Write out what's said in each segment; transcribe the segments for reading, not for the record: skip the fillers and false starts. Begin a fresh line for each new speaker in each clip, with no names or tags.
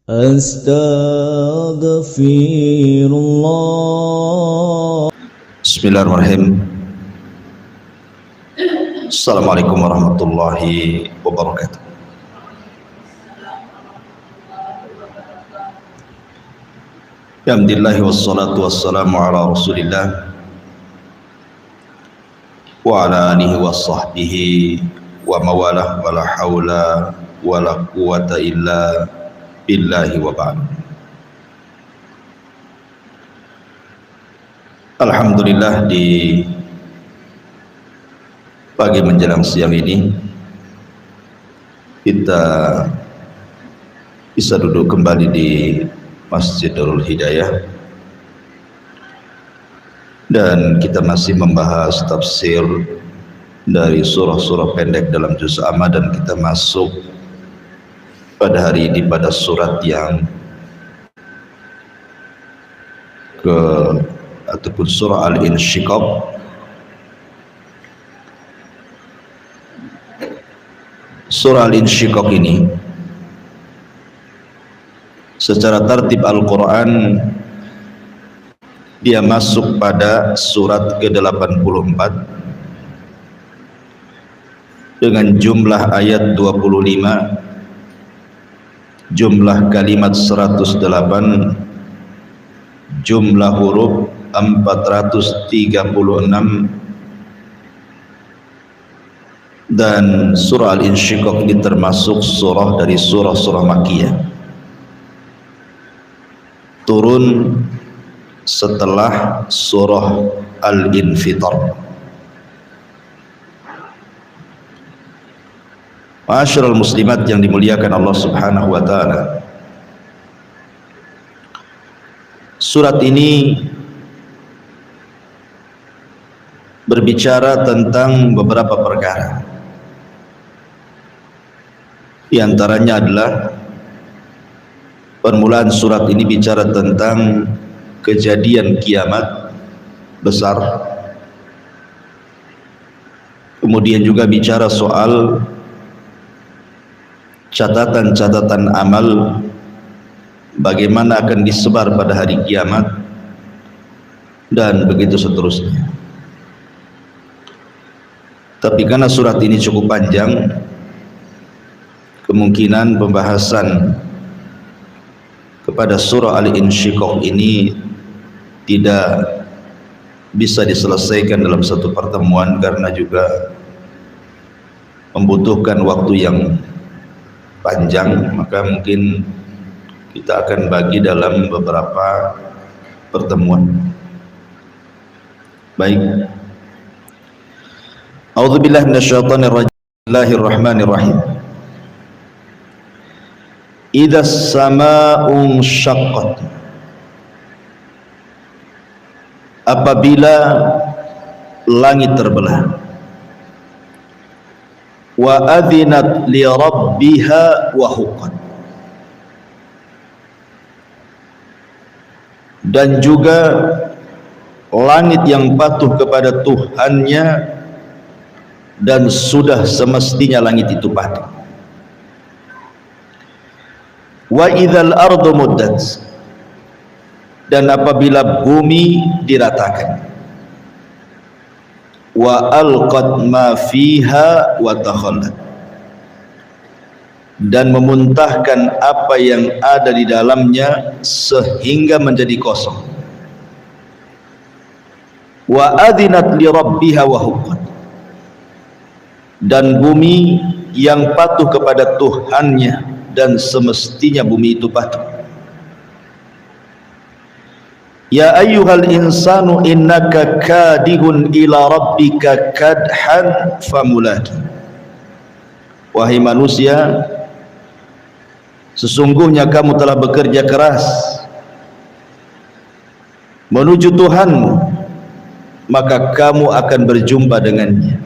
Astaghfirullah.
Bismillahirrahmanirrahim. Assalamualaikum warahmatullahi wabarakatuh. Alhamdulillah wassalatu wassalamu ala Rasulillah wa ala alihi wa sahbihi wa mawalah, wala haula wala quwata illa billahi wa ba'd. Alhamdulillah, di pagi menjelang siang ini kita bisa duduk kembali di Masjidul Hidayah dan kita masih membahas tafsir dari surah-surah pendek dalam juz amma, dan kita masuk pada hari ini pada surat yang ataupun surah Al-Insyiqaq. Surah Al-Insyiqaq ini secara tertib Al-Quran dia masuk pada surat ke-84 dengan jumlah ayat 25, jumlah kalimat 108, jumlah huruf 436, dan surah Al-Insyiqaq ini termasuk surah dari surah-surah Makkiyah, turun setelah surah Al-Infitar. Ma'asyiral muslimat yang dimuliakan Allah Subhanahu wa taala, surat ini berbicara tentang beberapa perkara. Di antaranya adalah permulaan surat ini bicara tentang kejadian kiamat besar. Kemudian juga bicara soal catatan-catatan amal, bagaimana akan disebar pada hari kiamat, dan begitu seterusnya. Tapi karena surat ini cukup panjang, kemungkinan pembahasan kepada surah Al-Insyiqaq ini tidak bisa diselesaikan dalam satu pertemuan karena juga membutuhkan waktu yang panjang. Maka mungkin kita akan bagi dalam beberapa pertemuan. Baik. A'udzubillahi minasyaitonir rajim. Bismillahirrahmanirrahim. Idzas samaa'u syaqqat, apabila langit terbelah, wa adzinat li rabbiha wa huqqat, dan juga langit yang patuh kepada Tuhannya dan sudah semestinya langit itu patuh. Wa idzal ardu muddat, dan apabila bumi diratakan. Wa alqat ma fiha wa takhallat, dan memuntahkan apa yang ada di dalamnya sehingga menjadi kosong. Wa adzinat li rabbiha wa huqqat, dan bumi yang patuh kepada Tuhannya dan semestinya bumi itu patuh. Ya ayyuhal insanu innaka kadihun ila rabbika kadhan famulaki, wahai manusia, sesungguhnya kamu telah bekerja keras menuju Tuhanmu, maka kamu akan berjumpa dengannya.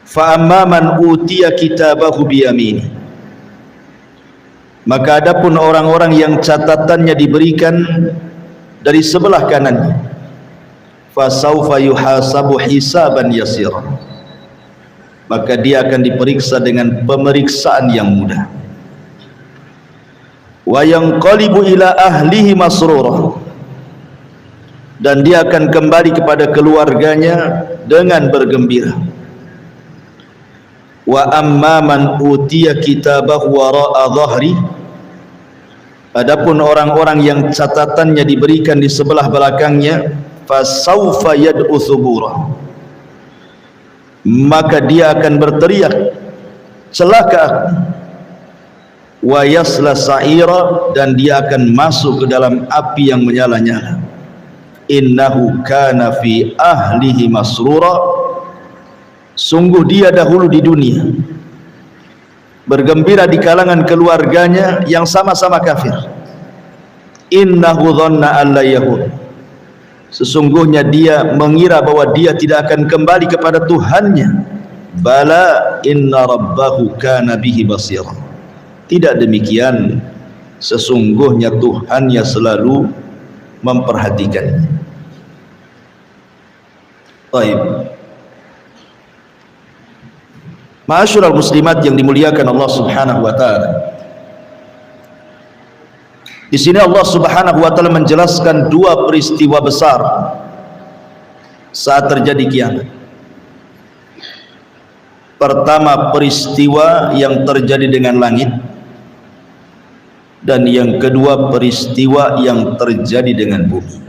Fa amma man utiya kitabahu biyamini, maka adapun orang-orang yang catatannya diberikan dari sebelah kanannya, fasaufa yuhasabu hisaban yasira, maka dia akan diperiksa dengan pemeriksaan yang mudah. wa yanqalibu ila ahlihi masrura, dan dia akan kembali kepada keluarganya dengan bergembira. Wa amma man utiya kitabahu wara'a dhahri, adapun orang-orang yang catatannya diberikan di sebelah belakangnya, fasawfa yad'u thubura, maka dia akan berteriak, celaka aku. Wa yasla sa'ira, dan dia akan masuk ke dalam api yang menyala-nyala. Innahu kana fi ahlihi masrura, sungguh dia dahulu di dunia bergembira di kalangan keluarganya yang sama-sama kafir. Innahu dhanna alla yahud, sesungguhnya dia mengira bahwa dia tidak akan kembali kepada Tuhannya. Bala inna rabbahu kana bihi basira, tidak demikian, sesungguhnya Tuhannya selalu memperhatikannya. Baik, ma'asyiral muslimat yang dimuliakan Allah Subhanahu wa taala. Di sini Allah Subhanahu wa taala menjelaskan dua peristiwa besar saat terjadi kiamat. Pertama, peristiwa yang terjadi dengan langit, dan yang kedua, peristiwa yang terjadi dengan bumi.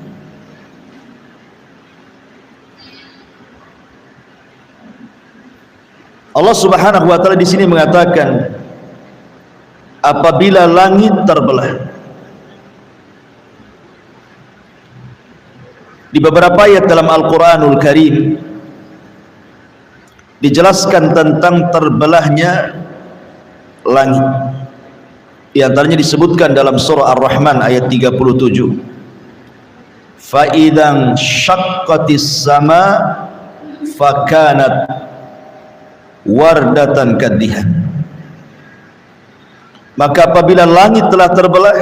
Allah Subhanahu wa taala di sini mengatakan, apabila langit terbelah. Di beberapa ayat dalam Al-Qur'anul Karim dijelaskan tentang terbelahnya langit. Di antaranya disebutkan dalam surah Ar-Rahman ayat 37. Fa idzan syaqqatis sama fakanat wardatan kadihan. Maka apabila langit telah terbelah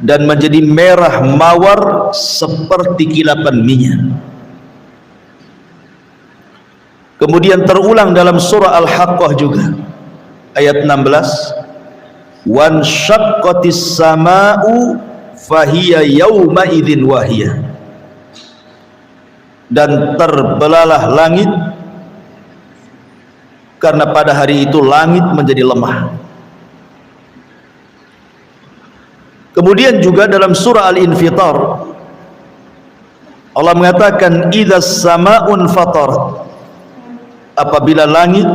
dan menjadi merah mawar seperti kilapan minyak. Kemudian terulang dalam surah Al-Haqqah juga ayat 16, wan syaqqatis sama'u fahiya yauma idzin wahiyah, dan terbelahlah langit karena pada hari itu langit menjadi lemah. Kemudian juga dalam surah Al-Infitar Allah mengatakan idzas sama'un fatarat, apabila langit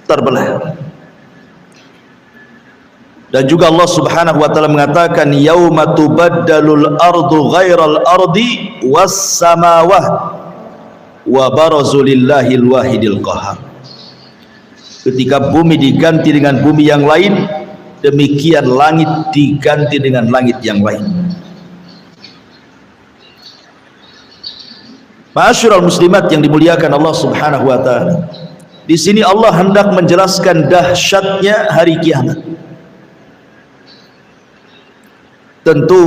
terbelah. Dan juga Allah Subhanahu wa taala mengatakan yauma tubaddalul ardu ghairal ardi was samawati wa barazu lillahil wahidil qahhar. Ketika bumi diganti dengan bumi yang lain, demikian langit diganti dengan langit yang lain. Ma'asyiral muslimat yang dimuliakan Allah Subhanahu wa taala. Di sini Allah hendak menjelaskan dahsyatnya hari kiamat. Tentu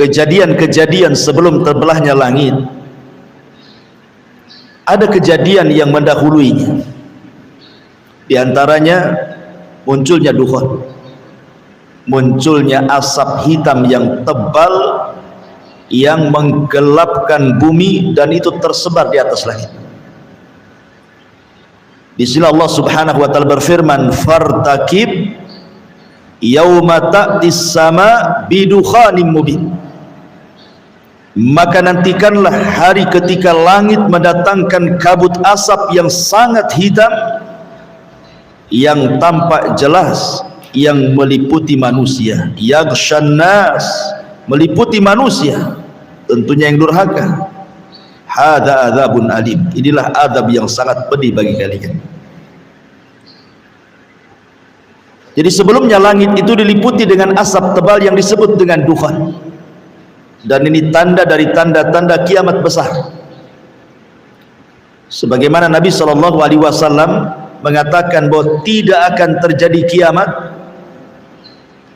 kejadian-kejadian sebelum terbelahnya langit, ada kejadian yang mendahuluinya. Di antaranya munculnya dukhan, munculnya asap hitam yang tebal yang menggelapkan bumi, dan itu tersebar di atas langit. Di sini Allah Subhanahu wa taala berfirman, fartaqib yauma ta'tis sama bidukhanim mubin, maka nantikanlah hari ketika langit mendatangkan kabut asap yang sangat hitam yang tampak jelas, yang meliputi manusia, yaghshan nas, meliputi manusia, tentunya yang durhaka. Hadza adzabun alim, inilah azab yang sangat pedih bagi kalian. Jadi sebelumnya langit itu diliputi dengan asap tebal yang disebut dengan dukhan, dan ini tanda dari tanda-tanda kiamat besar. Sebagaimana Nabi SAW mengatakan bahwa tidak akan terjadi kiamat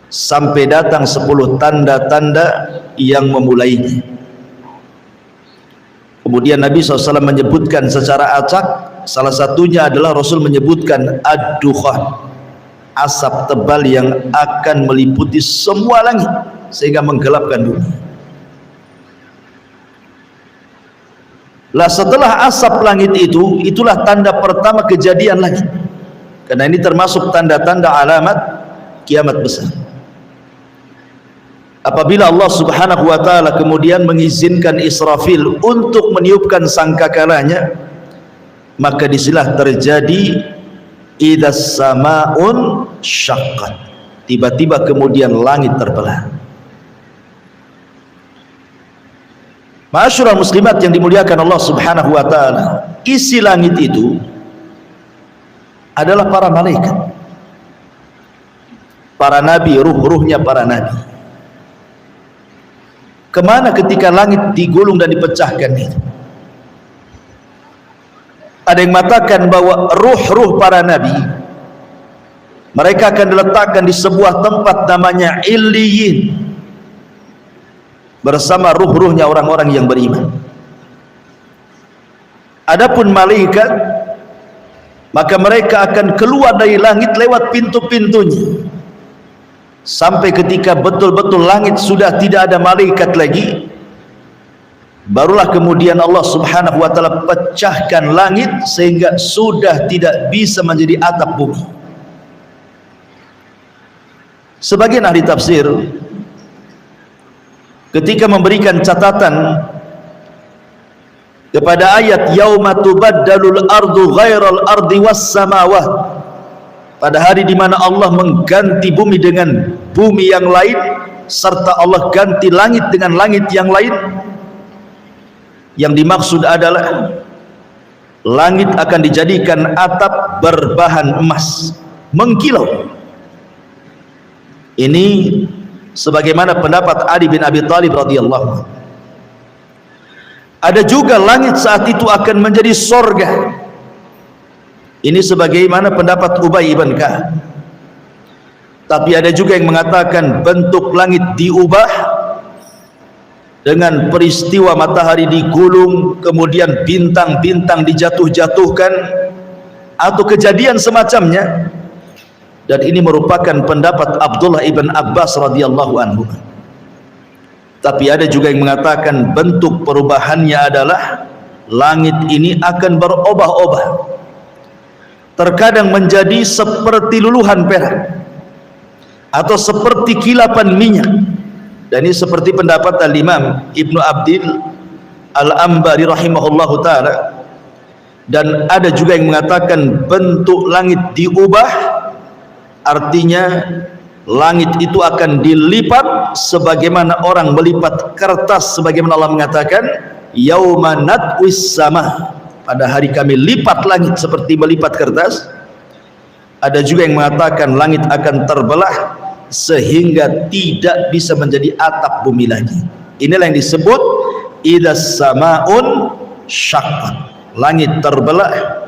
sampai datang 10 tanda-tanda yang memulainya. Kemudian Nabi SAW menyebutkan secara acak, salah satunya adalah Rasul menyebutkan ad-dukhan, asap tebal yang akan meliputi semua langit sehingga menggelapkan bumi. Lah setelah asap langit itu, itulah tanda pertama kejadian langit. Karena ini termasuk tanda-tanda alamat kiamat besar. Apabila Allah Subhanahu wa taala kemudian mengizinkan Israfil untuk meniupkan sangkakalanya, maka disinilah terjadi idas samaun syaqqat. Tiba-tiba kemudian langit terbelah. Ma'asyiral muslimat yang dimuliakan Allah Subhanahu wa taala, isi langit itu adalah para malaikat, para nabi, ruh-ruhnya para nabi. Kemana ketika langit digulung dan dipecahkan itu? Ada yang mengatakan bahwa ruh-ruh para nabi mereka akan diletakkan di sebuah tempat namanya Illiyin bersama ruh-ruhnya orang-orang yang beriman. Adapun malaikat, maka mereka akan keluar dari langit lewat pintu-pintunya sampai ketika betul-betul langit sudah tidak ada malaikat lagi, barulah kemudian Allah Subhanahu wa taala pecahkan langit sehingga sudah tidak bisa menjadi atap bumi. Sebagian ahli tafsir ketika memberikan catatan kepada ayat yauma tubaddalul ardu ghairal ardi was samawat, pada hari di mana Allah mengganti bumi dengan bumi yang lain serta Allah ganti langit dengan langit yang lain, yang dimaksud adalah langit akan dijadikan atap berbahan emas mengkilau. Ini sebagaimana pendapat Ali bin Abi Thalib radhiyallahu anhu. Ada juga langit saat itu akan menjadi sorga. Ini sebagaimana pendapat Ubay ibn Ka'ab. Tapi ada juga yang mengatakan bentuk langit diubah dengan peristiwa matahari digulung, kemudian bintang-bintang dijatuh-jatuhkan, atau kejadian semacamnya. Dan ini merupakan pendapat Abdullah ibn Abbas radhiyallahu anhu. Tapi ada juga yang mengatakan bentuk perubahannya adalah langit ini akan berubah-ubah. Terkadang menjadi seperti luluhan perak atau seperti kilapan minyak. Dan ini seperti pendapat Al-Imam Ibnu Abdil Al-Ambari rahimahullahu ta'ala. Dan ada juga yang mengatakan bentuk langit diubah, artinya langit itu akan dilipat sebagaimana orang melipat kertas, sebagaimana Allah mengatakan yauma natwis sama, pada hari kami lipat langit seperti melipat kertas. Ada juga yang mengatakan langit akan terbelah sehingga tidak bisa menjadi atap bumi lagi. Inilah yang disebut idas samaun syaqqat, langit terbelah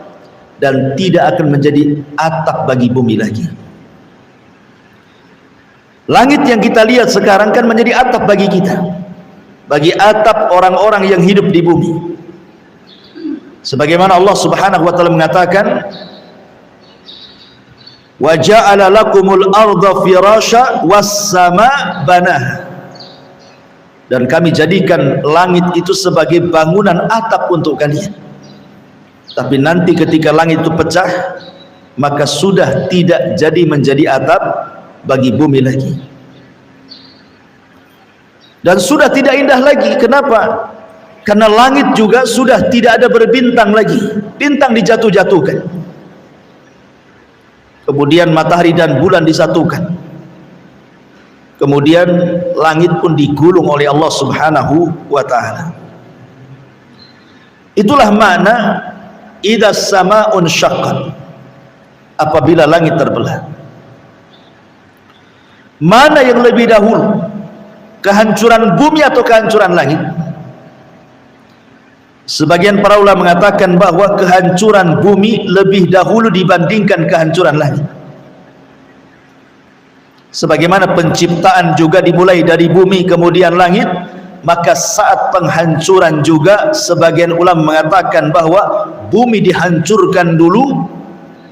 dan tidak akan menjadi atap bagi bumi lagi. Langit yang kita lihat sekarang kan menjadi atap bagi kita, bagi atap orang-orang yang hidup di bumi. Sebagaimana Allah Subhanahu wa taala mengatakan, wa ja'ala lakumul arda firasya was sama banah, dan kami jadikan langit itu sebagai bangunan atap untuk kalian. Tapi nanti ketika langit itu pecah, maka sudah tidak jadi menjadi atap bagi bumi lagi, dan sudah tidak indah lagi. Kenapa? Karena langit juga sudah tidak ada berbintang lagi, bintang dijatuh-jatuhkan, kemudian matahari dan bulan disatukan, kemudian langit pun digulung oleh Allah Subhanahu wa ta'ala. Itulah makna idas samaun syaqqat, apabila langit terbelah. Mana yang lebih dahulu, kehancuran bumi atau kehancuran langit? Sebagian para ulama mengatakan bahwa kehancuran bumi lebih dahulu dibandingkan kehancuran langit. Sebagaimana penciptaan juga dimulai dari bumi kemudian langit, maka saat penghancuran juga sebagian ulama mengatakan bahwa bumi dihancurkan dulu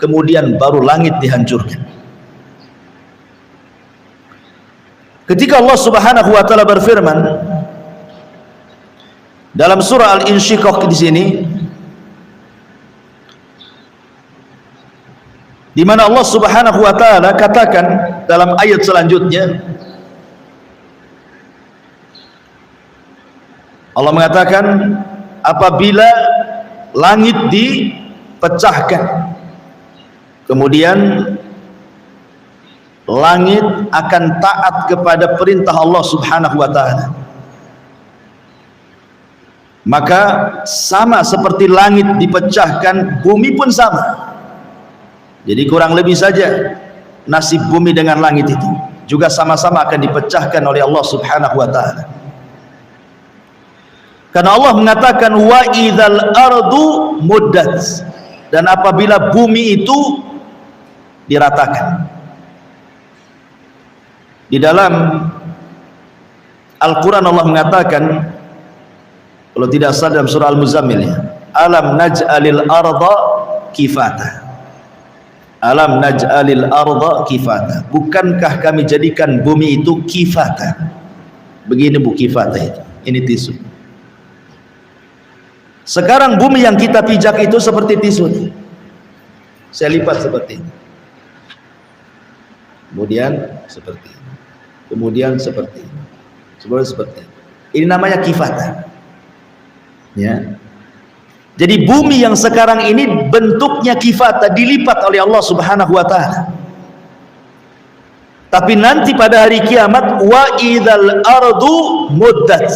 kemudian baru langit dihancurkan. Ketika Allah Subhanahu wa taala berfirman dalam surah Al-Insyiqaq di sini, di mana Allah Subhanahu wa taala katakan dalam ayat selanjutnya, Allah mengatakan apabila langit dipecahkan, kemudian langit akan taat kepada perintah Allah Subhanahu wa taala, maka sama seperti langit dipecahkan, bumi pun sama. Jadi kurang lebih saja nasib bumi dengan langit itu juga sama-sama akan dipecahkan oleh Allah Subhanahu wa taala. Karena Allah mengatakan wa idzal ardu muddat, dan apabila bumi itu diratakan. Di dalam Al-Quran Allah mengatakan, kalau tidak salah dalam surah Al-Muzammil ya, alam naj'alil arda kifata, alam naj'alil arda kifata, bukankah kami jadikan bumi itu kifata. Begini bu kifata itu, ini tisu. Sekarang bumi yang kita pijak itu seperti tisu nih. Saya lipat seperti ini, kemudian seperti ini, kemudian seperti ini, seperti ini. Ini namanya kifata ya. Jadi bumi yang sekarang ini bentuknya kifata, dilipat oleh Allah Subhanahu wa taala. Tapi nanti pada hari kiamat wa idzal ardu muddat,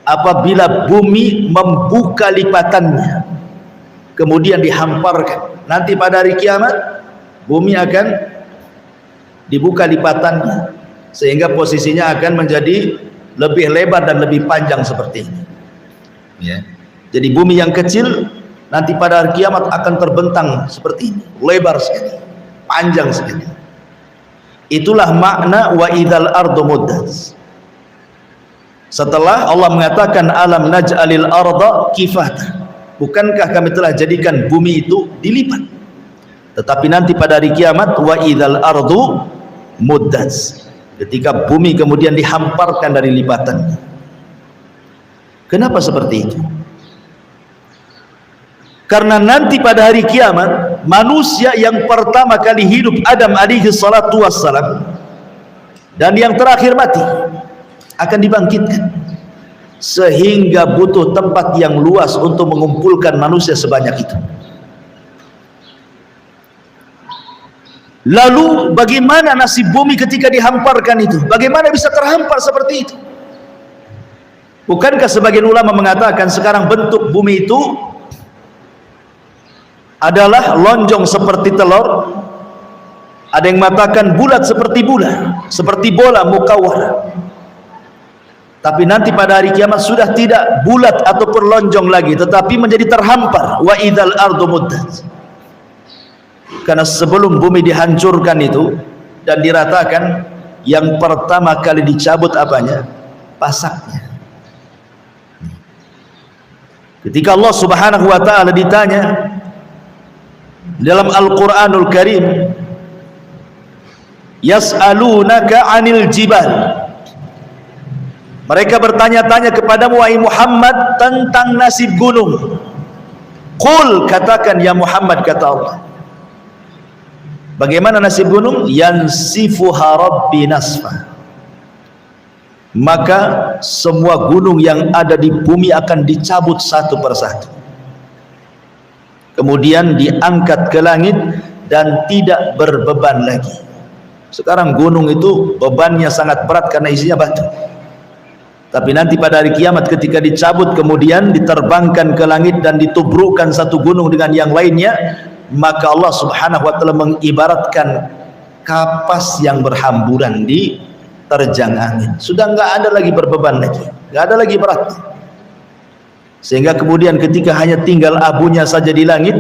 apabila bumi membuka lipatannya kemudian dihamparkan, nanti pada hari kiamat bumi akan dibuka lipatannya sehingga posisinya akan menjadi lebih lebar dan lebih panjang seperti ini ya. Jadi bumi yang kecil nanti pada hari kiamat akan terbentang seperti ini, lebar sekali, panjang sekali. Itulah makna wa idzal ardu muddat. Setelah Allah mengatakan alam naj'alil arda kifata, bukankah kami telah jadikan bumi itu dilipat. Tetapi nanti pada hari kiamat wa idzal ardu muddat, ketika bumi kemudian dihamparkan dari lipatannya. Kenapa seperti itu? Karena nanti pada hari kiamat manusia yang pertama kali hidup, Adam alaihi salatu wassalam, dan yang terakhir mati, akan dibangkitkan, sehingga butuh tempat yang luas untuk mengumpulkan manusia sebanyak itu. Lalu bagaimana nasib bumi ketika dihamparkan itu? Bagaimana bisa terhampar seperti itu? Bukankah sebagian ulama mengatakan sekarang bentuk bumi itu adalah lonjong seperti telur, ada yang mengatakan bulat seperti bola mukawwar. Tapi nanti pada hari kiamat sudah tidak bulat ataupun lonjong lagi, tetapi menjadi terhampar. Wa idzal ardu muddat. Karena sebelum bumi dihancurkan itu dan diratakan, yang pertama kali dicabut apanya? Pasaknya. Ketika Allah Subhanahu wa taala ditanya dalam Al-Qur'anul Karim, yas'alunaka 'anil jibal, mereka bertanya-tanya kepadamu wahai Muhammad tentang nasib gunung. Qul, katakan ya Muhammad, kata Allah, bagaimana nasib gunung? Yansifuha rabbi nasfa, maka semua gunung yang ada di bumi akan dicabut satu persatu, kemudian diangkat ke langit dan tidak berbeban lagi. Sekarang gunung itu bebannya sangat berat karena isinya batu. Tapi nanti pada hari kiamat ketika dicabut kemudian diterbangkan ke langit dan ditubrukkan satu gunung dengan yang lainnya, maka Allah Subhanahu wa taala mengibaratkan kapas yang berhamburan di terjang angin. Sudah enggak ada lagi berbeban lagi, enggak ada lagi berat. Sehingga kemudian ketika hanya tinggal abunya saja di langit,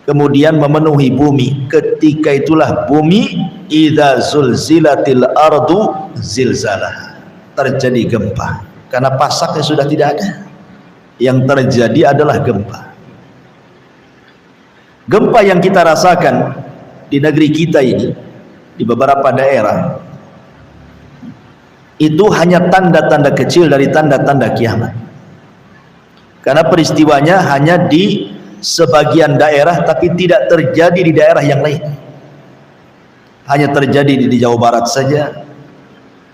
kemudian memenuhi bumi. Ketika itulah bumi idza zulzilatil ardu zilzalah, terjadi gempa, karena pasaknya sudah tidak ada. Yang terjadi adalah gempa. Gempa yang kita rasakan di negeri kita ini, di beberapa daerah, itu hanya tanda-tanda kecil dari tanda-tanda kiamat. Karena peristiwanya hanya di sebagian daerah, tapi tidak terjadi di daerah yang lain. Hanya terjadi di Jawa Barat saja,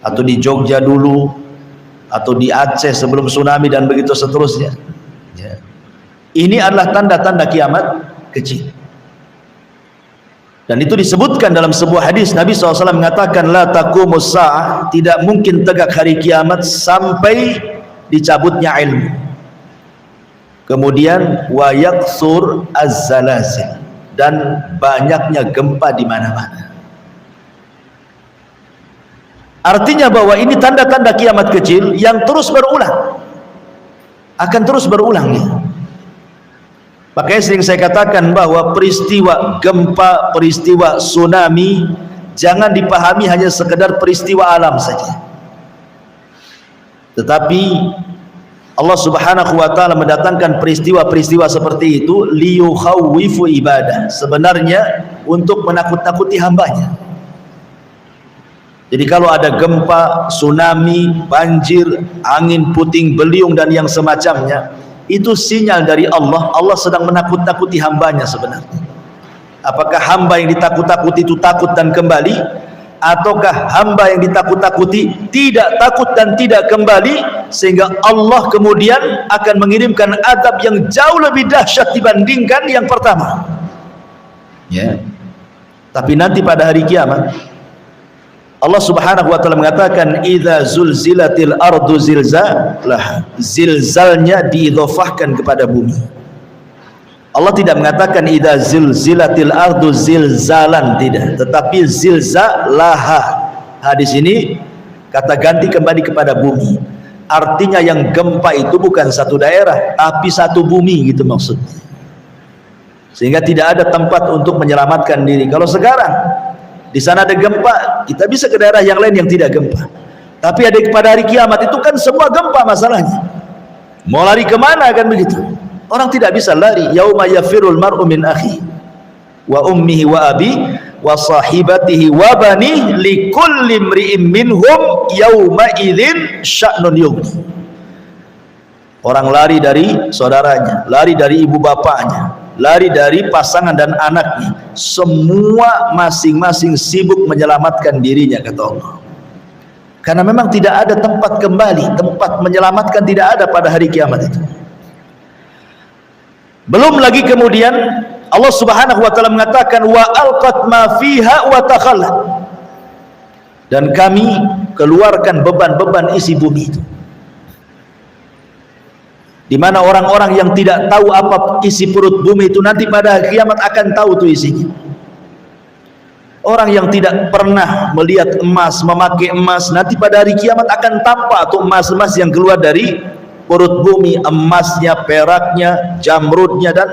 atau di Jogja dulu, atau di Aceh sebelum tsunami dan begitu seterusnya. Ya. Ini adalah tanda-tanda kiamat kecil. Dan itu disebutkan dalam sebuah hadis. Nabi SAW mengatakan, la taqumus sa'ah, tidak mungkin tegak hari kiamat sampai dicabutnya ilmu. Kemudian wa yaksur az-zalazil, dan banyaknya gempa di mana-mana. Artinya bahwa ini tanda-tanda kiamat kecil yang terus berulang, akan terus berulang ya. Makanya sering saya katakan bahwa peristiwa gempa, peristiwa tsunami jangan dipahami hanya sekedar peristiwa alam saja, tetapi Allah Subhanahu wa ta'ala mendatangkan peristiwa-peristiwa seperti itu liyukhawwifu ibadah, sebenarnya untuk menakut-nakuti hambanya. Jadi kalau ada gempa, tsunami, banjir, angin puting beliung dan yang semacamnya, itu sinyal dari Allah. Allah sedang menakut-nakuti hambanya sebenarnya. Apakah hamba yang ditakut-takuti itu takut dan kembali, ataukah hamba yang ditakut-takuti tidak takut dan tidak kembali, sehingga Allah kemudian akan mengirimkan azab yang jauh lebih dahsyat dibandingkan yang pertama ya. Tapi nanti pada hari kiamat Allah Subhanahu wa ta'ala mengatakan, idza zulzilatil ardu zilzalaha, zilzalnya diidhofahkan kepada bumi. Allah tidak mengatakan idza zulzilatil ardu zilzalan, tidak, tetapi zilzalaha. Hadis ini kata ganti kembali kepada bumi. Artinya yang gempa itu bukan satu daerah, tapi satu bumi, gitu maksudnya. Sehingga tidak ada tempat untuk menyelamatkan diri. Kalau sekarang di sana ada gempa, kita bisa ke daerah yang lain yang tidak gempa. Tapi ada pada hari kiamat itu kan semua gempa masalahnya. Mau lari kemana kan begitu? Orang tidak bisa lari. Yauma yafirul mar'u min akhi wa ummihi wa abi wa sahibatihi wa bani likulli imri'in minhum yauma idzin sya'nun yughni. Orang lari dari saudaranya, lari dari ibu bapaknya, lari dari pasangan dan anaknya. Semua masing-masing sibuk menyelamatkan dirinya, kata Allah. Karena memang tidak ada tempat kembali, tempat menyelamatkan tidak ada pada hari kiamat itu. Belum lagi kemudian Allah Subhanahu wa ta'ala mengatakan, wa alqat ma fiha wa takhallat, dan kami keluarkan beban-beban isi bumi itu. Di mana orang-orang yang tidak tahu apa isi perut bumi itu nanti pada kiamat akan tahu tuh isinya. Orang yang tidak pernah melihat emas, memakai emas, nanti pada hari kiamat akan tampak tuh emas-emas yang keluar dari perut bumi, emasnya, peraknya, jamrudnya, dan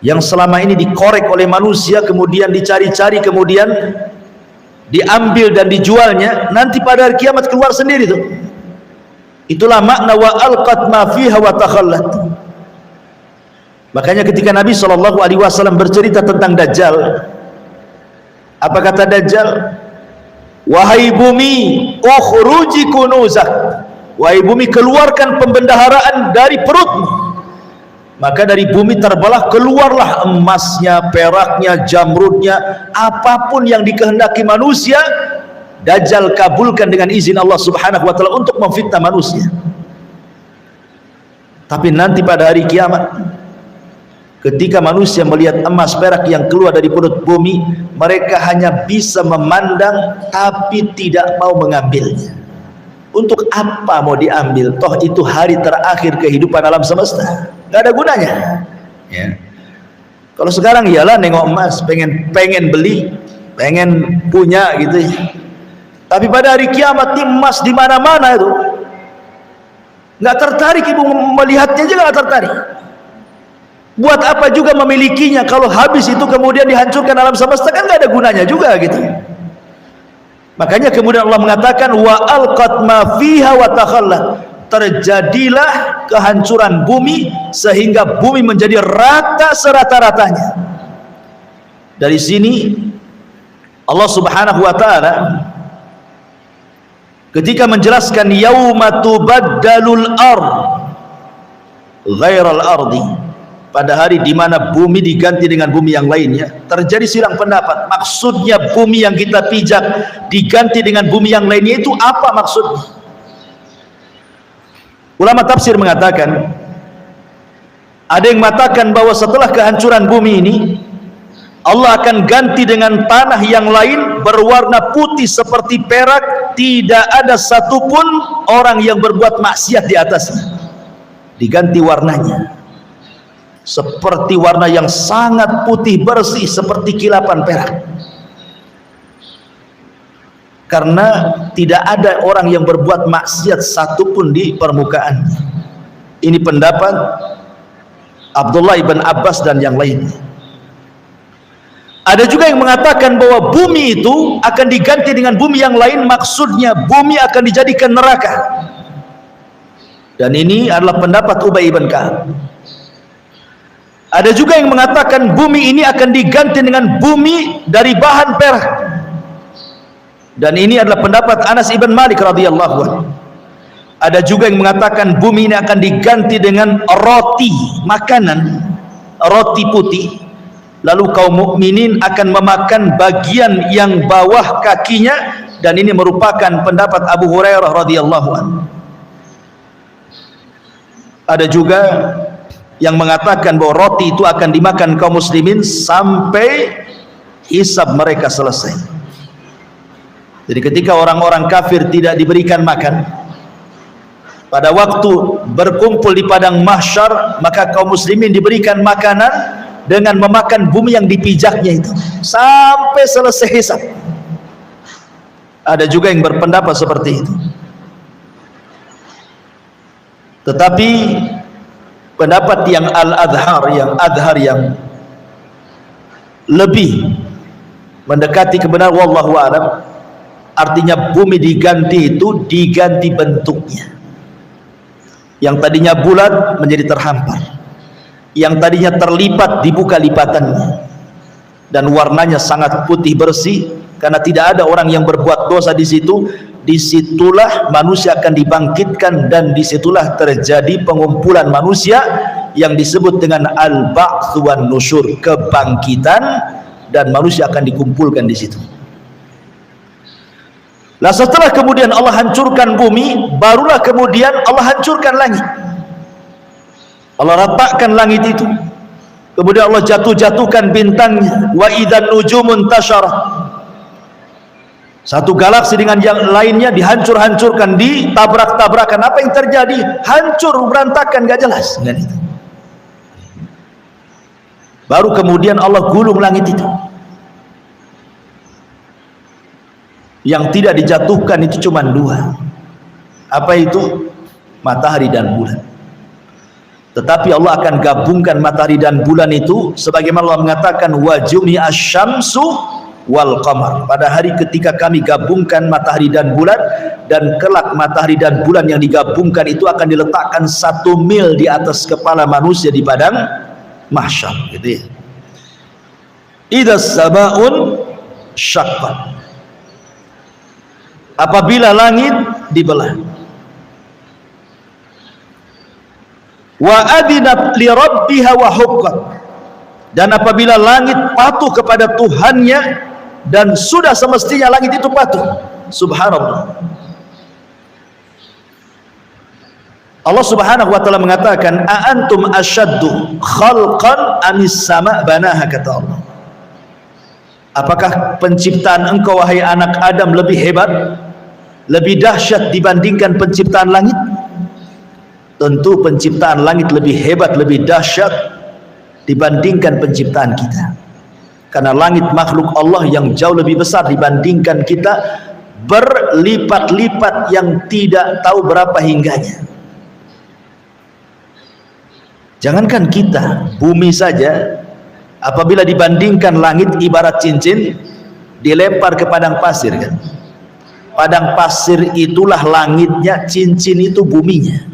yang selama ini dikorek oleh manusia, kemudian dicari-cari, kemudian diambil dan dijualnya, nanti pada hari kiamat keluar sendiri tuh. Itulah makna wa alqat ma fiha wa takhallat. Makanya ketika Nabi SAW bercerita tentang Dajjal, apa kata Dajjal? Wahai bumi, ukhruji kunuzak, wahai bumi, keluarkan pembendaharaan dari perutmu. Maka dari bumi terbelah keluarlah emasnya, peraknya, jamrudnya, apapun yang dikehendaki manusia. Dajjal kabulkan dengan izin Allah Subhanahu wa ta'ala untuk memfitnah manusia. Tapi nanti pada hari kiamat, ketika manusia melihat emas perak yang keluar dari perut bumi, mereka hanya bisa memandang tapi tidak mau mengambilnya. Untuk apa mau diambil? Toh itu hari terakhir kehidupan alam semesta, nggak ada gunanya ya. Kalau sekarang iyalah nengok emas, pengen beli, pengen punya gitu ya. Tapi pada hari kiamat emas di mana-mana itu nggak tertarik, ibu melihatnya juga nggak tertarik. Buat apa juga memilikinya kalau habis itu kemudian dihancurkan alam semesta, kan nggak ada gunanya juga gitu. Makanya kemudian Allah mengatakan wa alqat ma fiha wa takhallat, terjadilah kehancuran bumi sehingga bumi menjadi rata serata-ratanya. Dari sini Allah Subhanahu wa ta'ala ketika menjelaskan yauma tubaddalul ard ghairal ardi, pada hari di mana bumi diganti dengan bumi yang lainnya. Terjadi silang pendapat, maksudnya bumi yang kita pijak diganti dengan bumi yang lainnya itu apa maksudnya? Ulama tafsir mengatakan, ada yang mengatakan bahwa setelah kehancuran bumi ini, Allah akan ganti dengan tanah yang lain berwarna putih seperti perak, tidak ada satupun orang yang berbuat maksiat di atasnya. Diganti warnanya seperti warna yang sangat putih bersih seperti kilapan perak, karena tidak ada orang yang berbuat maksiat satupun di permukaan. Ini pendapat Abdullah ibn Abbas dan yang lainnya. Ada juga yang mengatakan bahwa bumi itu akan diganti dengan bumi yang lain, maksudnya bumi akan dijadikan neraka. Dan ini adalah pendapat Ubay ibn Ka'ab. Ada juga yang mengatakan bumi ini akan diganti dengan bumi dari bahan perak. Dan ini adalah pendapat Anas ibn Malik radhiyallahu anhu. Ada juga yang mengatakan bumi ini akan diganti dengan roti, makanan, roti putih. Lalu kaum mukminin akan memakan bagian yang bawah kakinya, dan ini merupakan pendapat Abu Hurairah radhiyallahu anhu. Ada juga yang mengatakan bahwa roti itu akan dimakan kaum muslimin sampai hisab mereka selesai. Jadi ketika orang-orang kafir tidak diberikan makan, pada waktu berkumpul di padang mahsyar, maka kaum muslimin diberikan makanan dengan memakan bumi yang dipijaknya itu sampai selesai hisab. Ada juga yang berpendapat seperti itu. Tetapi pendapat yang al-adhar yang lebih mendekati kebenaran, wallahu a'lam, artinya bumi diganti itu diganti bentuknya. Yang tadinya bulat menjadi terhampar, yang tadinya terlipat dibuka lipatannya, dan warnanya sangat putih bersih karena tidak ada orang yang berbuat dosa di situ. Disitulah manusia akan dibangkitkan, dan disitulah terjadi pengumpulan manusia yang disebut dengan al-ba'ts wan nusyur, kebangkitan, dan manusia akan dikumpulkan di situ. Lah setelah kemudian Allah hancurkan bumi, barulah kemudian Allah hancurkan langit. Allah letakkan langit itu, kemudian Allah jatuhkan bintangnya. Wa idzan nujumun tasharat, satu galaksi dengan yang lainnya dihancur-hancurkan, ditabrak-tabrakan. Apa yang terjadi? Hancur, berantakan, gak jelas. Baru kemudian Allah gulung langit itu. Yang tidak dijatuhkan itu cuma dua. Apa itu? Matahari dan bulan. Tetapi Allah akan gabungkan matahari dan bulan itu, sebagaimana Allah mengatakan wa jumi'asy syamsu wal qamar. Pada hari ketika kami gabungkan matahari dan bulan, dan kelak matahari dan bulan yang digabungkan itu akan diletakkan 1 mil di atas kepala manusia di padang mahsyar, gitu ya. Idza sabaun syaqqat, apabila langit dibelah. Wa adinat li rabbiha wa huqqat, dan apabila langit patuh kepada Tuhannya, dan sudah semestinya langit itu patuh. Subhanallah. Allah subhanahu wa ta'ala mengatakan, a antum asyaddu khalqan amis sama' banaha, kata Allah. Apakah penciptaan engkau wahai anak Adam lebih hebat, lebih dahsyat dibandingkan penciptaan langit? Tentu penciptaan langit lebih hebat, lebih dahsyat dibandingkan penciptaan kita. Karena langit makhluk Allah yang jauh lebih besar dibandingkan kita, berlipat-lipat yang tidak tahu berapa hingganya. Jangankan kita, bumi saja apabila dibandingkan langit ibarat cincin dilempar ke padang pasir, kan? Padang pasir itulah langitnya, cincin itu buminya.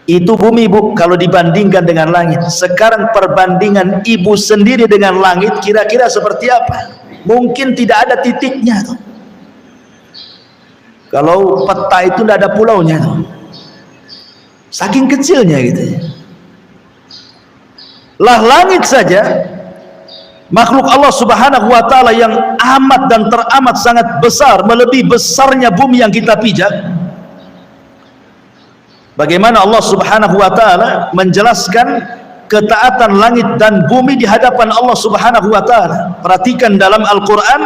Itu bumi, Bu, kalau dibandingkan dengan langit. Sekarang perbandingan ibu sendiri dengan langit kira-kira seperti apa? Mungkin tidak ada titiknya tuh. Kalau peta itu tidak ada pulaunya tuh. Saking kecilnya gitu. Lah langit saja, makhluk Allah Subhanahu wa taala yang amat dan teramat sangat besar, melebihi besarnya bumi yang kita pijak. Bagaimana Allah Subhanahu wa taala menjelaskan ketaatan langit dan bumi di hadapan Allah Subhanahu wa taala. Perhatikan dalam Al-Qur'an,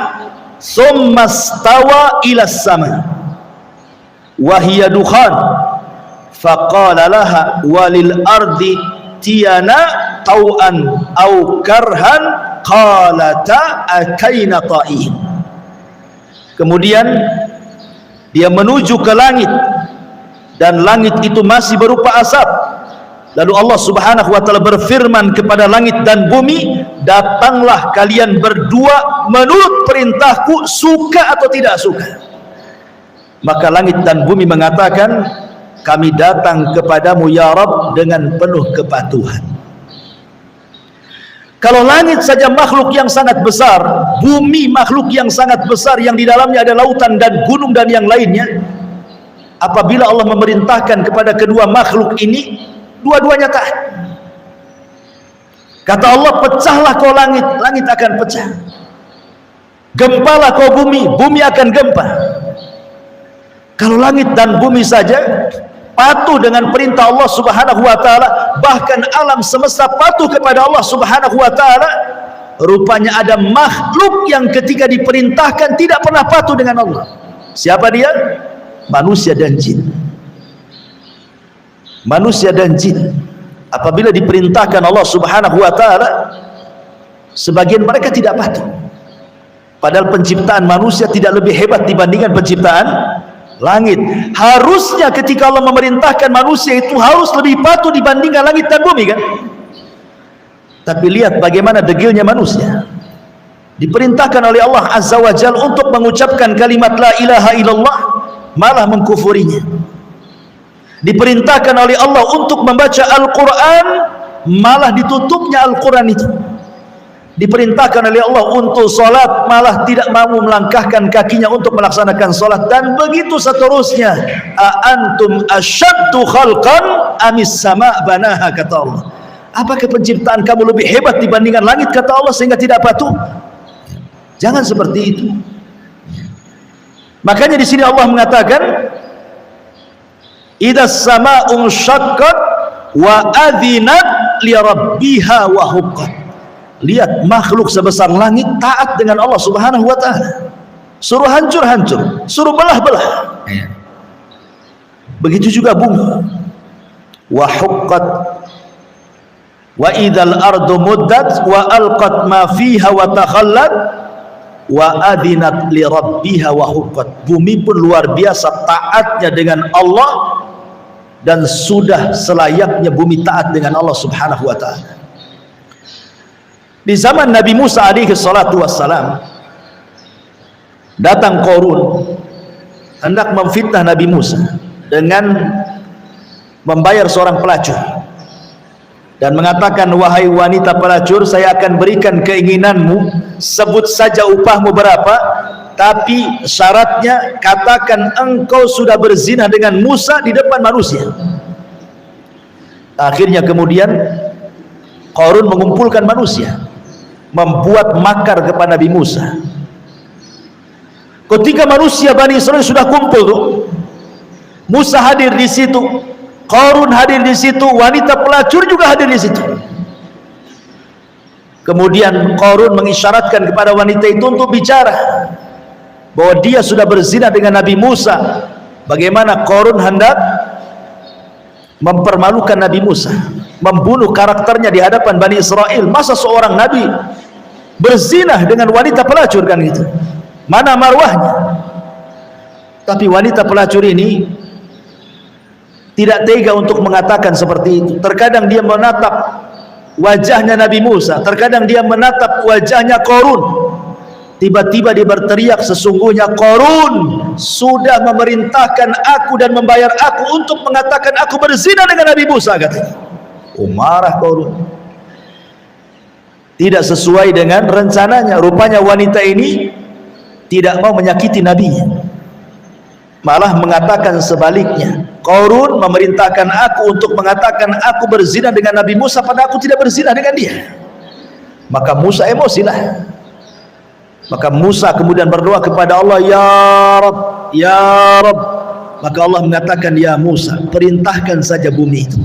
"Tsumma stawa ilas sama wa hiya dukhan faqala laha walil ardi tiyana tau'an au karhan qalata ataina ta'in." Kemudian dia menuju ke langit dan langit itu masih berupa asap. Lalu Allah Subhanahu wa taala berfirman kepada langit dan bumi, "Datanglah kalian berdua menurut perintahku, suka atau tidak suka." Maka langit dan bumi mengatakan, "Kami datang kepadamu ya Rabb dengan penuh kepatuhan." Kalau langit saja makhluk yang sangat besar, bumi makhluk yang sangat besar yang di dalamnya ada lautan dan gunung dan yang lainnya, apabila Allah memerintahkan kepada kedua makhluk ini, dua-duanya taat. Kata Allah, "Pecahlah kau langit, langit akan pecah. Gempalah kau bumi, bumi akan gempa." Kalau langit dan bumi saja patuh dengan perintah Allah Subhanahu wa taala, bahkan alam semesta patuh kepada Allah Subhanahu wa taala, rupanya ada makhluk yang ketika diperintahkan tidak pernah patuh dengan Allah. Siapa dia? Manusia dan jin. Manusia dan jin apabila diperintahkan Allah Subhanahu wa taala, sebagian mereka tidak patuh. Padahal penciptaan manusia tidak lebih hebat dibandingkan penciptaan langit. Harusnya ketika Allah memerintahkan manusia itu harus lebih patuh dibandingkan langit dan bumi kan? Tapi lihat bagaimana degilnya manusia. Diperintahkan oleh Allah Azza wa Jalla untuk mengucapkan kalimat la ilaha illallah, malah mengkufurinya. Diperintahkan oleh Allah untuk membaca Al-Quran, malah ditutupnya Al-Quran itu. Diperintahkan oleh Allah untuk sholat, malah tidak mau melangkahkan kakinya untuk melaksanakan sholat, dan begitu seterusnya. Antum asyaddu khalqan amis sama banaha, kata Allah. Apakah penciptaan kamu lebih hebat dibandingkan langit, kata Allah, sehingga tidak patuh? Jangan seperti itu. Makanya di sini Allah mengatakan, idas sama'un syaqqat wa adzinat li rabbiha wa huqqat. Lihat makhluk sebesar langit taat dengan Allah Subhanahu wa taala. Suruh hancur-hancur, suruh belah-belah. Begitu juga bumi. Wa huqqat wa idzal ardu muddat wa alqat ma fiha wa takhallat wa adzinat li rabbiha wa huqqat. Bumi pun luar biasa taatnya dengan Allah, dan sudah selayaknya bumi taat dengan Allah Subhanahu wa taala. Di zaman Nabi Musa alaihi salatu wassalam, datang Qarun hendak memfitnah Nabi Musa dengan membayar seorang pelacur dan mengatakan, "Wahai wanita pelacur, saya akan berikan keinginanmu, sebut saja upahmu berapa, tapi syaratnya katakan engkau sudah berzina dengan Musa di depan manusia." Akhirnya kemudian Qarun mengumpulkan manusia, membuat makar kepada Nabi Musa. Ketika manusia Bani Israil sudah kumpul tuh, Musa hadir di situ, Qarun hadir di situ, wanita pelacur juga hadir di situ. Kemudian Qarun mengisyaratkan kepada wanita itu untuk bicara bahwa dia sudah berzina dengan Nabi Musa. Bagaimana Qarun hendak mempermalukan Nabi Musa, membunuh karakternya di hadapan Bani Israel. Masa seorang nabi berzinah dengan wanita pelacur, kan gitu? Mana marwahnya? Tapi wanita pelacur ini tidak tega untuk mengatakan seperti itu. Terkadang dia menatap wajahnya Nabi Musa, terkadang dia menatap wajahnya Qarun. Tiba-tiba dia berteriak, "Sesungguhnya Qarun sudah memerintahkan aku dan membayar aku untuk mengatakan aku berzina dengan Nabi Musa," katanya. Marah Qarun. Tidak sesuai dengan rencananya. Rupanya wanita ini tidak mau menyakiti nabinya. malah mengatakan sebaliknya. Qarun memerintahkan aku untuk mengatakan aku berzina dengan Nabi Musa, padahal aku tidak berzina dengan dia. Maka Musa emosilah. Maka Musa kemudian berdoa kepada Allah, ya Rabb, ya Rabb. Maka Allah mengatakan, ya Musa, perintahkan saja bumi itu,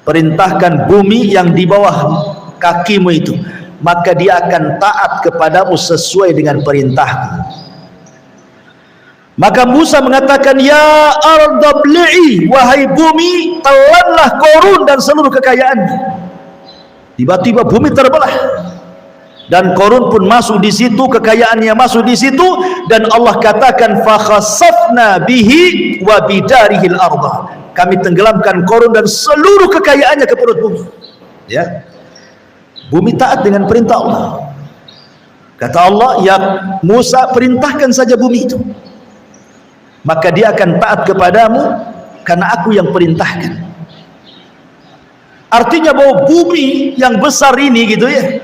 perintahkan bumi yang di bawah kakimu itu, maka dia akan taat kepadamu sesuai dengan perintahku. Maka Musa mengatakan, ya ardh bli'i, wahai bumi, telanlah Qarun dan seluruh kekayaannya. Tiba-tiba bumi terbelah dan Qarun pun masuk di situ, kekayaannya masuk di situ, dan Allah katakan fa khasafna bihi wa bidarihil ardh, kami tenggelamkan Qarun dan seluruh kekayaannya ke perut bumi. Ya, bumi taat dengan perintah Allah. Kata Allah, ya Musa, perintahkan saja bumi itu, maka dia akan taat kepadamu karena aku yang perintahkan. Artinya bahwa bumi yang besar ini gitu ya,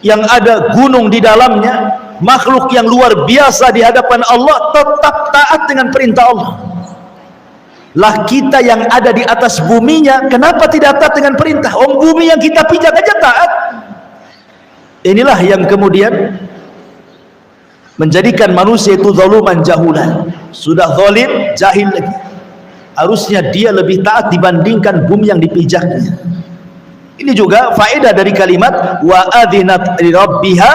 yang ada gunung di dalamnya, makhluk yang luar biasa di hadapan Allah, tetap taat dengan perintah Allah. Lah kita yang ada di atas buminya, kenapa tidak taat dengan perintah? Bumi yang kita pijak aja taat. Inilah yang kemudian menjadikan manusia itu zaluman jahulan. Sudah zalim, jahil lagi. Harusnya dia lebih taat dibandingkan bumi yang dipijaknya. Ini juga faedah dari kalimat wa adzinat li rabbiha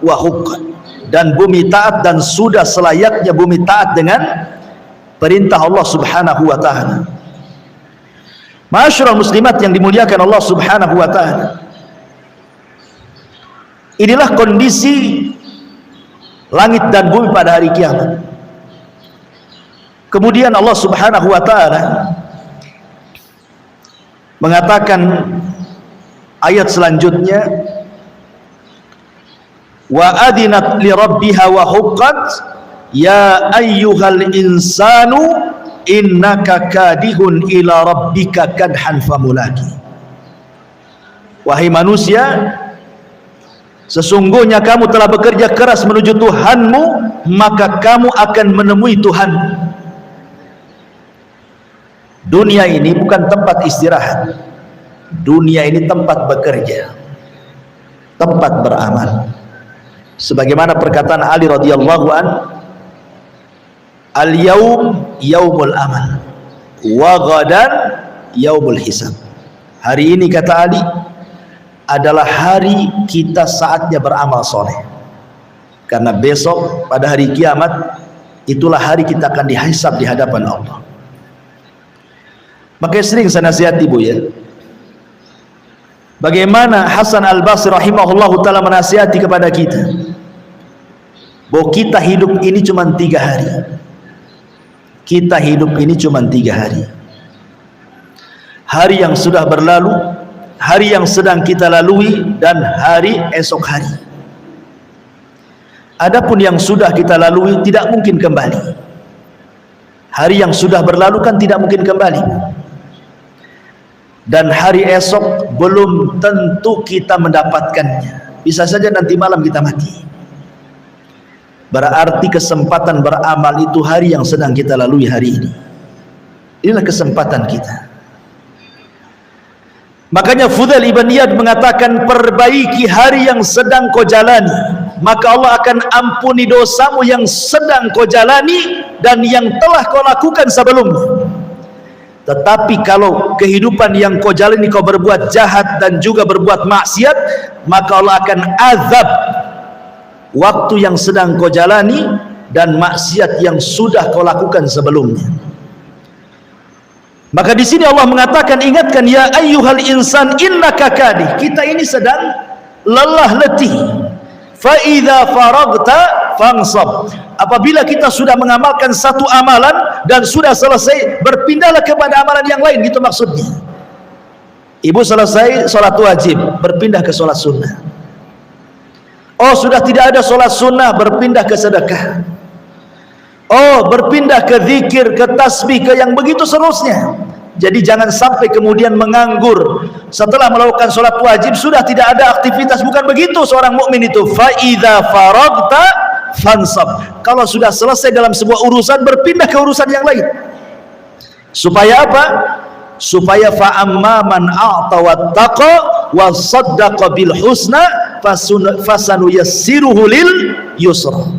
wa huqqat. Dan bumi taat, dan sudah selayaknya bumi taat dengan perintah Allah Subhanahu wa taala. Ma'asyiral muslimat yang dimuliakan Allah Subhanahu wa taala. Inilah kondisi langit dan bumi pada hari kiamat. Kemudian Allah Subhanahu wa taala mengatakan ayat selanjutnya, wa adinat li rabbiha wa huqqat ya ayyuhal insanu innaka kadihun ila rabbika kadhan famulaki. Wahai manusia, sesungguhnya kamu telah bekerja keras menuju Tuhanmu, maka kamu akan menemui Tuhan. Dunia ini bukan tempat istirahat. Dunia ini tempat bekerja, tempat beramal. Sebagaimana perkataan Ali radhiyallahu an, al-yaum yaumul amal wa ghadan yaumul hisab. Hari ini, kata Ali, adalah hari kita saatnya beramal soleh, karena besok pada hari kiamat itulah hari kita akan dihisab di hadapan Allah. Makanya sering saya nasihati, Bu, ya, bagaimana Hasan Al-Basri rahimahullahu ta'ala menasihati kepada kita bahwa kita hidup ini cuma 3 hari. Kita hidup ini cuma 3 hari. Hari yang sudah berlalu, hari yang sedang kita lalui, dan hari esok hari. Adapun yang sudah kita lalui tidak mungkin kembali. Hari yang sudah berlalu kan tidak mungkin kembali. Dan hari esok belum tentu kita mendapatkannya. Bisa saja nanti malam kita mati. Berarti kesempatan beramal itu hari yang sedang kita lalui hari ini. Inilah kesempatan kita. Makanya Fudail ibn Iyad mengatakan, perbaiki hari yang sedang kau jalani, maka Allah akan ampuni dosamu yang sedang kau jalani dan yang telah kau lakukan sebelumnya. Tetapi kalau kehidupan yang kau jalani kau berbuat jahat dan juga berbuat maksiat, maka Allah akan azab waktu yang sedang kau jalani dan maksiat yang sudah kau lakukan sebelumnya. Maka di sini Allah mengatakan, ingatkan ya ayyuhal insan innaka kadih. Kita ini sedang lelah letih. Fa idza faragta fansab. Apabila kita sudah mengamalkan satu amalan dan sudah selesai, berpindahlah kepada amalan yang lain, gitu maksudnya. Ibu selesai sholat wajib, berpindah ke sholat sunnah. Oh, sudah tidak ada sholat sunnah, berpindah ke sedekah. Oh, berpindah ke zikir, ke tasbih, ke yang begitu seterusnya. Jadi jangan sampai kemudian menganggur setelah melakukan sholat wajib, sudah tidak ada aktivitas. Bukan begitu seorang mukmin itu. Fa idza faragta fansab. Kalau sudah selesai dalam sebuah urusan, berpindah ke urusan yang lain. Supaya apa? Supaya fa'amma man a'ta wattaqa wa saddaqa bil husna fasanuyassiruhu lil yusra.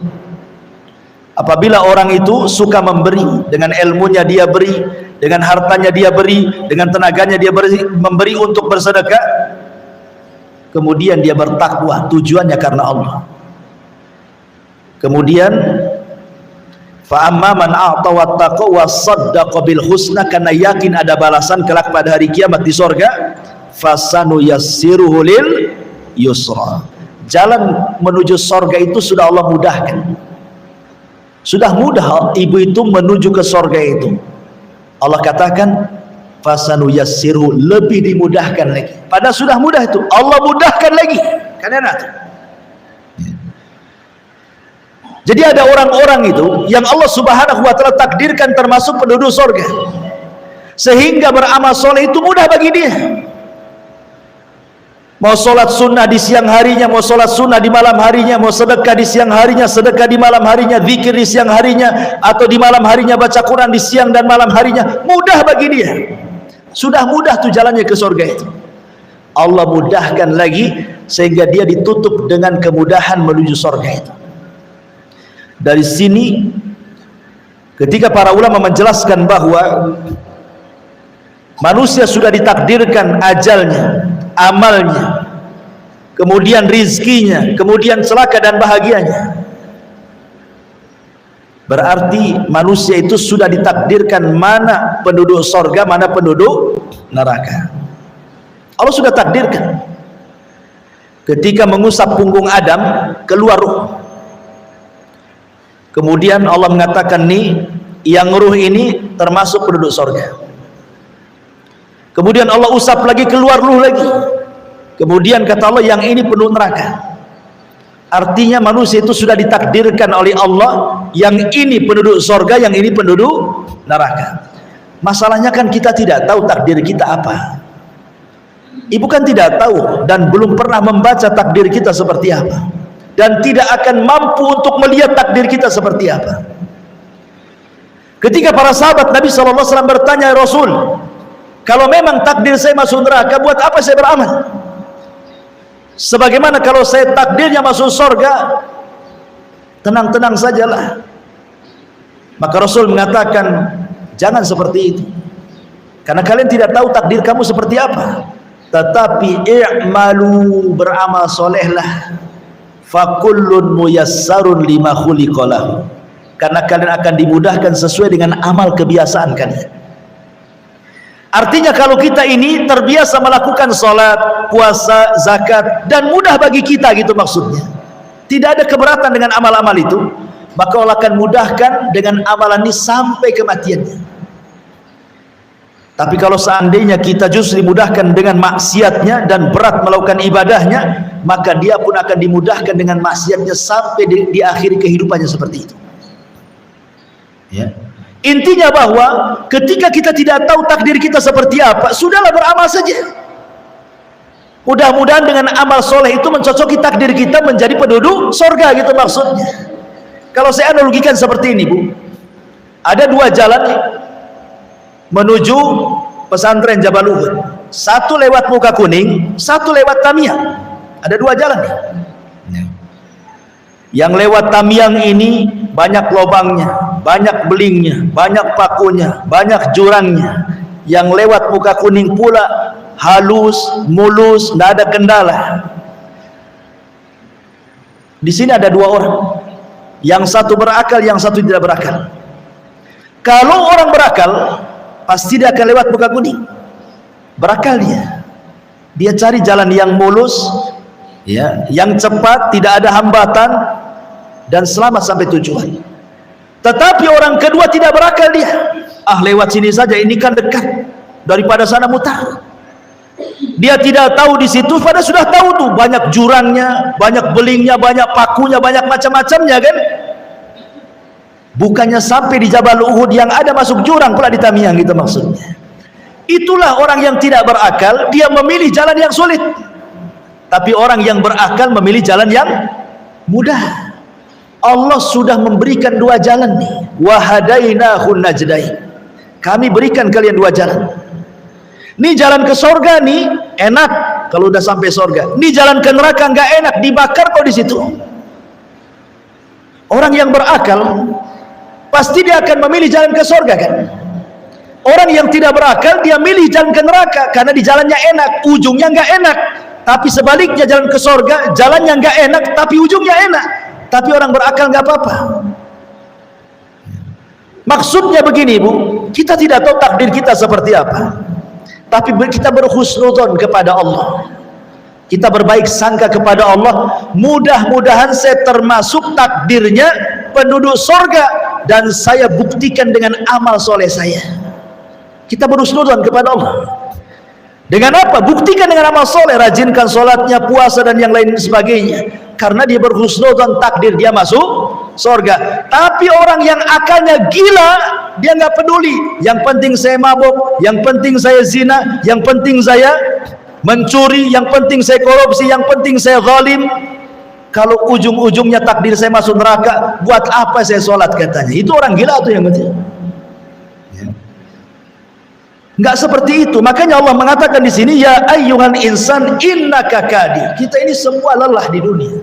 Apabila orang itu suka memberi, dengan ilmunya dia beri, dengan hartanya dia beri, dengan tenaganya dia memberi untuk bersedekah, kemudian dia bertakwa, tujuannya karena Allah. Kemudian fa amma man a'ta wattaqa wa saddaqa bil husna, karena yakin ada balasan kelak pada hari kiamat di sorga, fasanuyassiruhu lil yusra. Jalan menuju sorga itu sudah Allah mudahkan. Sudah mudah ibu itu menuju ke sorga itu. Allah katakan fasanuyassiru, lebih dimudahkan lagi. Padahal sudah mudah itu, Allah mudahkan lagi. Kan enak. Jadi ada orang-orang itu yang Allah Subhanahu wa taala takdirkan termasuk penduduk sorga, sehingga beramal soleh itu mudah bagi dia. Mau sholat sunnah di siang harinya, mau sholat sunnah di malam harinya, mau sedekah di siang harinya, sedekah di malam harinya, zikir di siang harinya, atau di malam harinya baca Quran di siang dan malam harinya, mudah bagi dia. Sudah mudah tuh jalannya ke surga itu. Allah mudahkan lagi sehingga dia ditutup dengan kemudahan menuju surga itu. Dari sini ketika para ulama menjelaskan bahwa manusia sudah ditakdirkan ajalnya, amalnya, kemudian rizkinya, kemudian celaka dan bahagianya, berarti manusia itu sudah ditakdirkan mana penduduk sorga, mana penduduk neraka. Allah sudah takdirkan. Ketika mengusap punggung Adam, keluar ruh. Kemudian Allah mengatakan, nih yang ruh ini termasuk penduduk sorga. Kemudian Allah usap lagi, keluar ruh lagi. Kemudian kata Allah, yang ini penduduk neraka. Artinya manusia itu sudah ditakdirkan oleh Allah, yang ini penduduk sorga, yang ini penduduk neraka. Masalahnya kan kita tidak tahu takdir kita apa. Ibu kan tidak tahu dan belum pernah membaca takdir kita seperti apa, dan tidak akan mampu untuk melihat takdir kita seperti apa. Ketika para sahabat Nabi SAW bertanya, Rasul, kalau memang takdir saya masuk neraka, buat apa saya beramal? Sebagaimana kalau saya takdirnya masuk surga, tenang-tenang sajalah. Maka Rasul mengatakan, jangan seperti itu, karena kalian tidak tahu takdir kamu seperti apa. Tetapi i'malu, beramal solehlah, fakullun muyassarun lima khuliqalahu, karena kalian akan dimudahkan sesuai dengan amal kebiasaan kalian. Artinya kalau kita ini terbiasa melakukan sholat, puasa, zakat, dan mudah bagi kita gitu maksudnya, tidak ada keberatan dengan amal-amal itu, maka Allah akan mudahkan dengan amalan ini sampai kematiannya. Tapi kalau seandainya kita justru dimudahkan dengan maksiatnya dan berat melakukan ibadahnya, maka dia pun akan dimudahkan dengan maksiatnya sampai di akhir kehidupannya seperti itu. Ya. Intinya bahwa ketika kita tidak tahu takdir kita seperti apa, sudahlah beramal saja. Mudah-mudahan dengan amal soleh itu mencocoki takdir kita menjadi penduduk surga gitu maksudnya. Kalau saya analogikan seperti ini, Bu, ada dua jalan menuju pesantren Jabal Uhud. Satu lewat Muka Kuning, satu lewat Tamiang. Ada dua jalan nih. Yang lewat Tamiang ini banyak lubangnya, banyak belingnya, banyak pakunya, banyak jurangnya. Yang lewat Muka Kuning pula halus, mulus, tidak ada kendala. Di sini ada dua orang, yang satu berakal, yang satu tidak berakal. Kalau orang berakal, pasti dia akan lewat Muka Kuning. Berakal dia cari jalan yang mulus, ya, yang cepat, tidak ada hambatan, dan selamat sampai tujuan. Tetapi orang kedua tidak berakal, dia lewat sini saja, ini kan dekat, daripada sana mutar. Dia tidak tahu di situ, pada sudah tahu tuh banyak jurangnya, banyak belingnya, banyak pakunya, banyak macam-macamnya kan. Bukannya sampai di Jabal Uhud yang ada masuk jurang pula di Tamiang gitu maksudnya. Itulah orang yang tidak berakal, dia memilih jalan yang sulit. Tapi orang yang berakal memilih jalan yang mudah. Allah sudah memberikan dua jalan nih. Wa hadainahun najdain. Kami berikan kalian dua jalan. Nih jalan ke sorga nih enak kalau udah sampai sorga. Nih jalan ke neraka nggak enak, dibakar kok di situ. Orang yang berakal pasti dia akan memilih jalan ke sorga kan. Orang yang tidak berakal dia milih jalan ke neraka karena di jalannya enak, ujungnya nggak enak. Tapi sebaliknya jalan ke sorga, jalannya nggak enak, tapi ujungnya enak. Tapi orang berakal nggak apa-apa. Maksudnya begini Bu, kita tidak tahu takdir kita seperti apa, tapi kita berhusnudzon kepada Allah, kita berbaik sangka kepada Allah. Mudah-mudahan saya termasuk takdirnya penduduk sorga dan saya buktikan dengan amal soleh saya. Kita berhusnudzon kepada Allah. Dengan apa? Buktikan dengan amal soleh, rajinkan sholatnya, puasa dan yang lain sebagainya. Karena dia berhusnudzon takdir dia masuk sorga. Tapi orang yang akalnya gila, dia nggak peduli. Yang penting saya mabuk, yang penting saya zina, yang penting saya mencuri, yang penting saya korupsi, yang penting saya zalim. Kalau ujung-ujungnya takdir saya masuk neraka, buat apa saya sholat katanya? Itu orang gila tuh yang penting. Enggak seperti itu. Makanya Allah mengatakan di sini, ya ayyuhal insan innaka kadi. Kita ini semua lelah di dunia.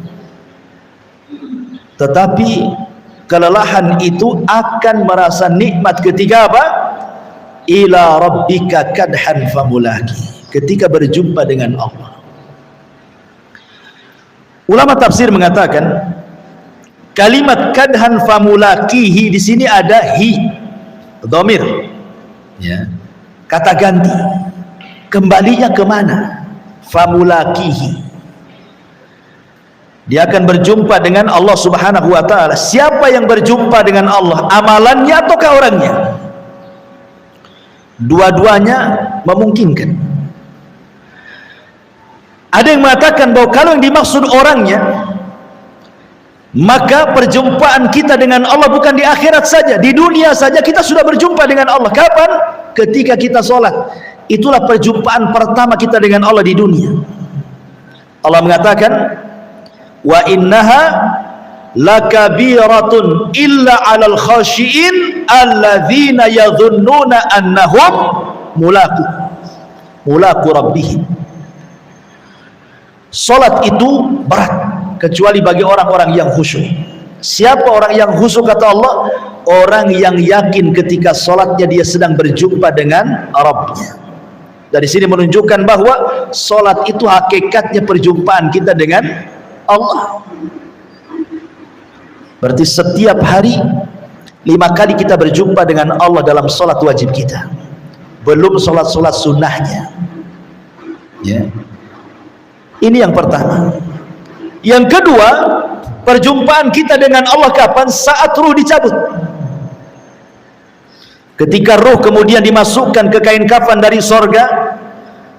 Tetapi kelelahan itu akan merasa nikmat ketika apa? Ila rabbika kadhan famulaki. Ketika berjumpa dengan Allah. Ulama tafsir mengatakan kalimat kadhan famulakihi di sini ada hi, dhamir. Ya. Kata ganti, kembalinya kemana? Famulakihi, dia akan berjumpa dengan Allah subhanahu wa ta'ala. Siapa yang berjumpa dengan Allah? Amalannya ataukah orangnya? Dua-duanya memungkinkan. Ada yang mengatakan bahwa kalau yang dimaksud orangnya, maka perjumpaan kita dengan Allah bukan di akhirat saja, di dunia saja kita sudah berjumpa dengan Allah. Kapan? Ketika kita sholat. Itulah perjumpaan pertama kita dengan Allah di dunia. Allah mengatakan, wa innaha lakabiratun illa 'alal khashiin alladzina yadhunnuna annahum mulaqu rabbihim. Salat itu berat kecuali bagi orang-orang yang khusyuk. Siapa orang yang khusyuk kata Allah? Orang yang yakin ketika salatnya dia sedang berjumpa dengan Rabbnya. Dari sini menunjukkan bahwa salat itu hakikatnya perjumpaan kita dengan Allah. Berarti setiap hari 5 kali kita berjumpa dengan Allah dalam salat wajib kita. Belum salat-salat sunnahnya. Ya. Ini yang pertama. Yang kedua, perjumpaan kita dengan Allah kapan? Saat ruh dicabut. Ketika ruh kemudian dimasukkan ke kain kafan dari sorga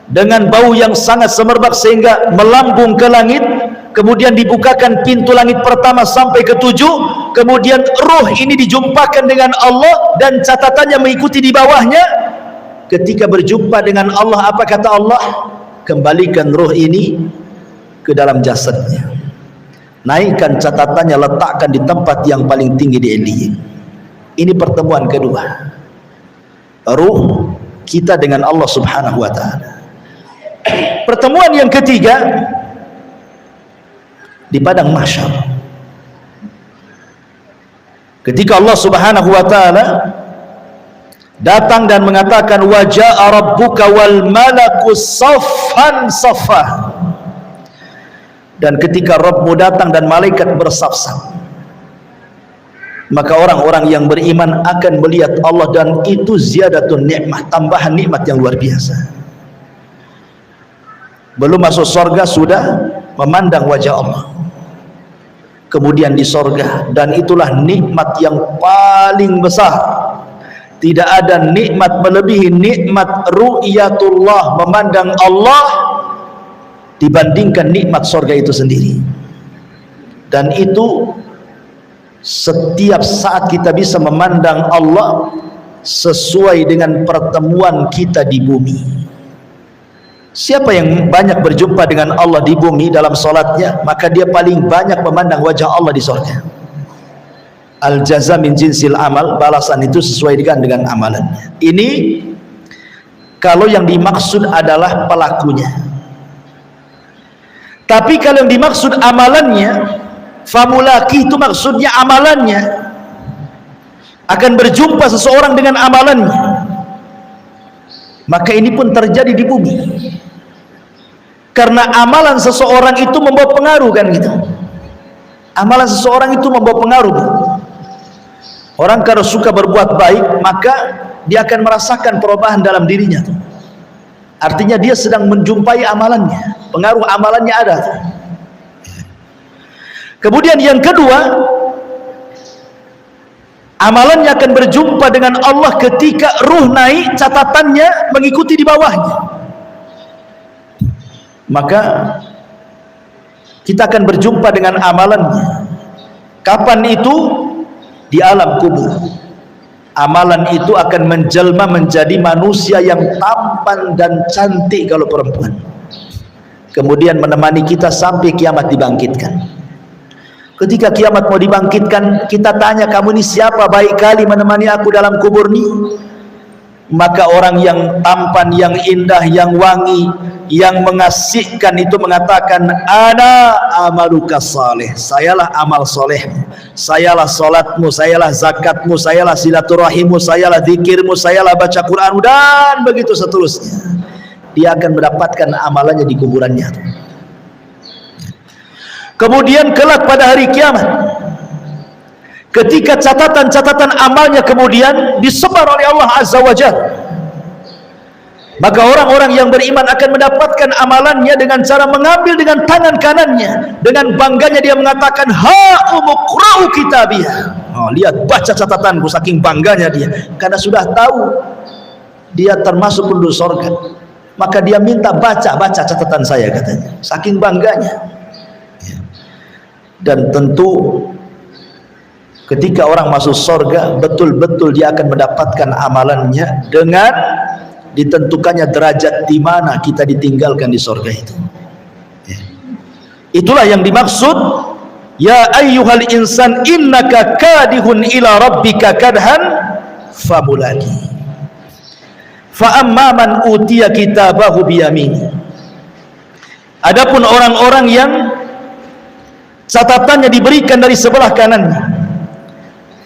dengan bau yang sangat semerbak sehingga melambung ke langit, kemudian dibukakan pintu langit pertama sampai ke 7, kemudian ruh ini dijumpakan dengan Allah dan catatannya mengikuti di bawahnya. Ketika berjumpa dengan Allah, apa kata Allah? Kembalikan ruh ini ke dalam jasadnya, naikkan catatannya, letakkan di tempat yang paling tinggi di Illiyin. Ini pertemuan kedua ruh kita dengan Allah subhanahu wa ta'ala. Pertemuan yang ketiga di padang mahsyar, ketika Allah subhanahu wa ta'ala datang dan mengatakan wa ja'a rabbuka wal malaku saffan saffa. Dan ketika Rabbmu datang dan malaikat bersaf-saf, maka orang-orang yang beriman akan melihat Allah, dan itu ziyadatun nikmah, tambahan nikmat yang luar biasa. Belum masuk surga sudah memandang wajah Allah. Kemudian di surga, dan itulah nikmat yang paling besar. Tidak ada nikmat melebihi nikmat ru'yatullah, memandang Allah, dibandingkan nikmat surga itu sendiri. Dan itu setiap saat kita bisa memandang Allah sesuai dengan pertemuan kita di bumi. Siapa yang banyak berjumpa dengan Allah di bumi dalam salatnya, maka dia paling banyak memandang wajah Allah di surga. Al jaza min jinsil amal, balasan itu sesuai dengan amalannya. Ini kalau yang dimaksud adalah pelakunya. Tapi kalau yang dimaksud amalannya, famulaki itu maksudnya amalannya, akan berjumpa seseorang dengan amalannya. Maka ini pun terjadi di bumi, karena amalan seseorang itu membawa pengaruh, kan gitu. Amalan seseorang itu membawa pengaruh. Orang kalau suka berbuat baik, maka dia akan merasakan perubahan dalam dirinya. Artinya dia sedang menjumpai amalannya, pengaruh amalannya ada. Kemudian yang kedua, amalannya akan berjumpa dengan Allah ketika ruh naik, catatannya mengikuti di bawahnya. Maka kita akan berjumpa dengan amalannya. Kapan itu? Di alam kubur. Amalan itu akan menjelma menjadi manusia yang tampan dan cantik kalau perempuan, kemudian menemani kita sampai kiamat dibangkitkan. Ketika kiamat mau dibangkitkan, kita tanya, kamu ini siapa baik kali menemani aku dalam kubur ini? Maka orang yang tampan, yang indah, yang wangi, yang mengasihkan itu mengatakan, ana amaluka saleh, sayalah amal solehmu, sayalah solatmu, sayalah zakatmu, sayalah silaturahimmu, sayalah zikirmu, sayalah baca Quranmu, dan begitu seterusnya. Dia akan mendapatkan amalannya di kuburannya. Kemudian kelak pada hari kiamat, ketika catatan-catatan amalnya kemudian disebar oleh Allah Azza wa Jalla, maka orang-orang yang beriman akan mendapatkan amalannya dengan cara mengambil dengan tangan kanannya. Dengan bangganya dia mengatakan, ha umuqra'u kitabiyah. Oh, lihat, baca catatanku, saking bangganya dia, karena sudah tahu dia termasuk penduduk surga. Maka dia minta baca catatan saya, katanya, saking bangganya. Dan tentu ketika orang masuk surga, betul-betul dia akan mendapatkan amalannya dengan ditentukannya derajat di mana kita ditinggalkan di surga itu. Itulah yang dimaksud, ya ayyuhal insan innaka kadihun ila rabbika kadhan famulaki. Fa amma man utiya kitabahu biyamini. Adapun orang-orang yang catatannya diberikan dari sebelah kanannya,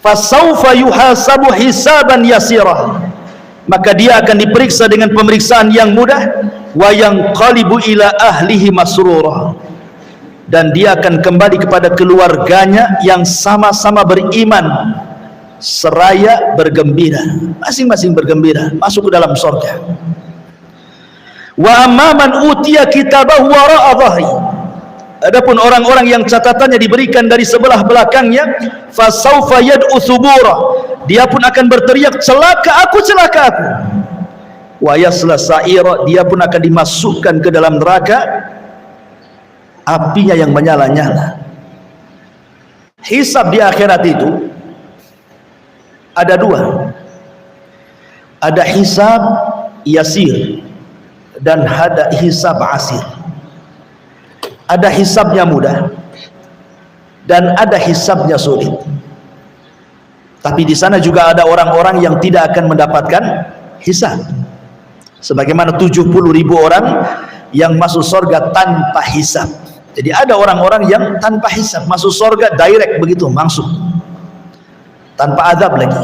fasaufa yuhasabu hisaban yasira, maka dia akan diperiksa dengan pemeriksaan yang mudah, wa yanqalibu ila ahlihi masrura, dan dia akan kembali kepada keluarganya yang sama-sama beriman seraya bergembira, masing-masing bergembira masuk ke dalam surga. Wa amma man utiya kitabahu wara'a dhahri, adapun orang-orang yang catatannya diberikan dari sebelah belakangnya, fasaufa yad'u thubura, dia pun akan berteriak, celaka aku, celaka aku. Wa yasla sa'ira, dia pun akan dimasukkan ke dalam neraka, apinya yang menyala-nyala. Hisab di akhirat itu ada dua, ada hisab yasir dan ada hisab asir. Ada hisabnya mudah dan ada hisabnya sulit. Tapi di sana juga ada orang-orang yang tidak akan mendapatkan hisab, sebagaimana 70.000 orang yang masuk surga tanpa hisab. Jadi ada orang-orang yang tanpa hisab masuk surga direct begitu, langsung tanpa azab lagi.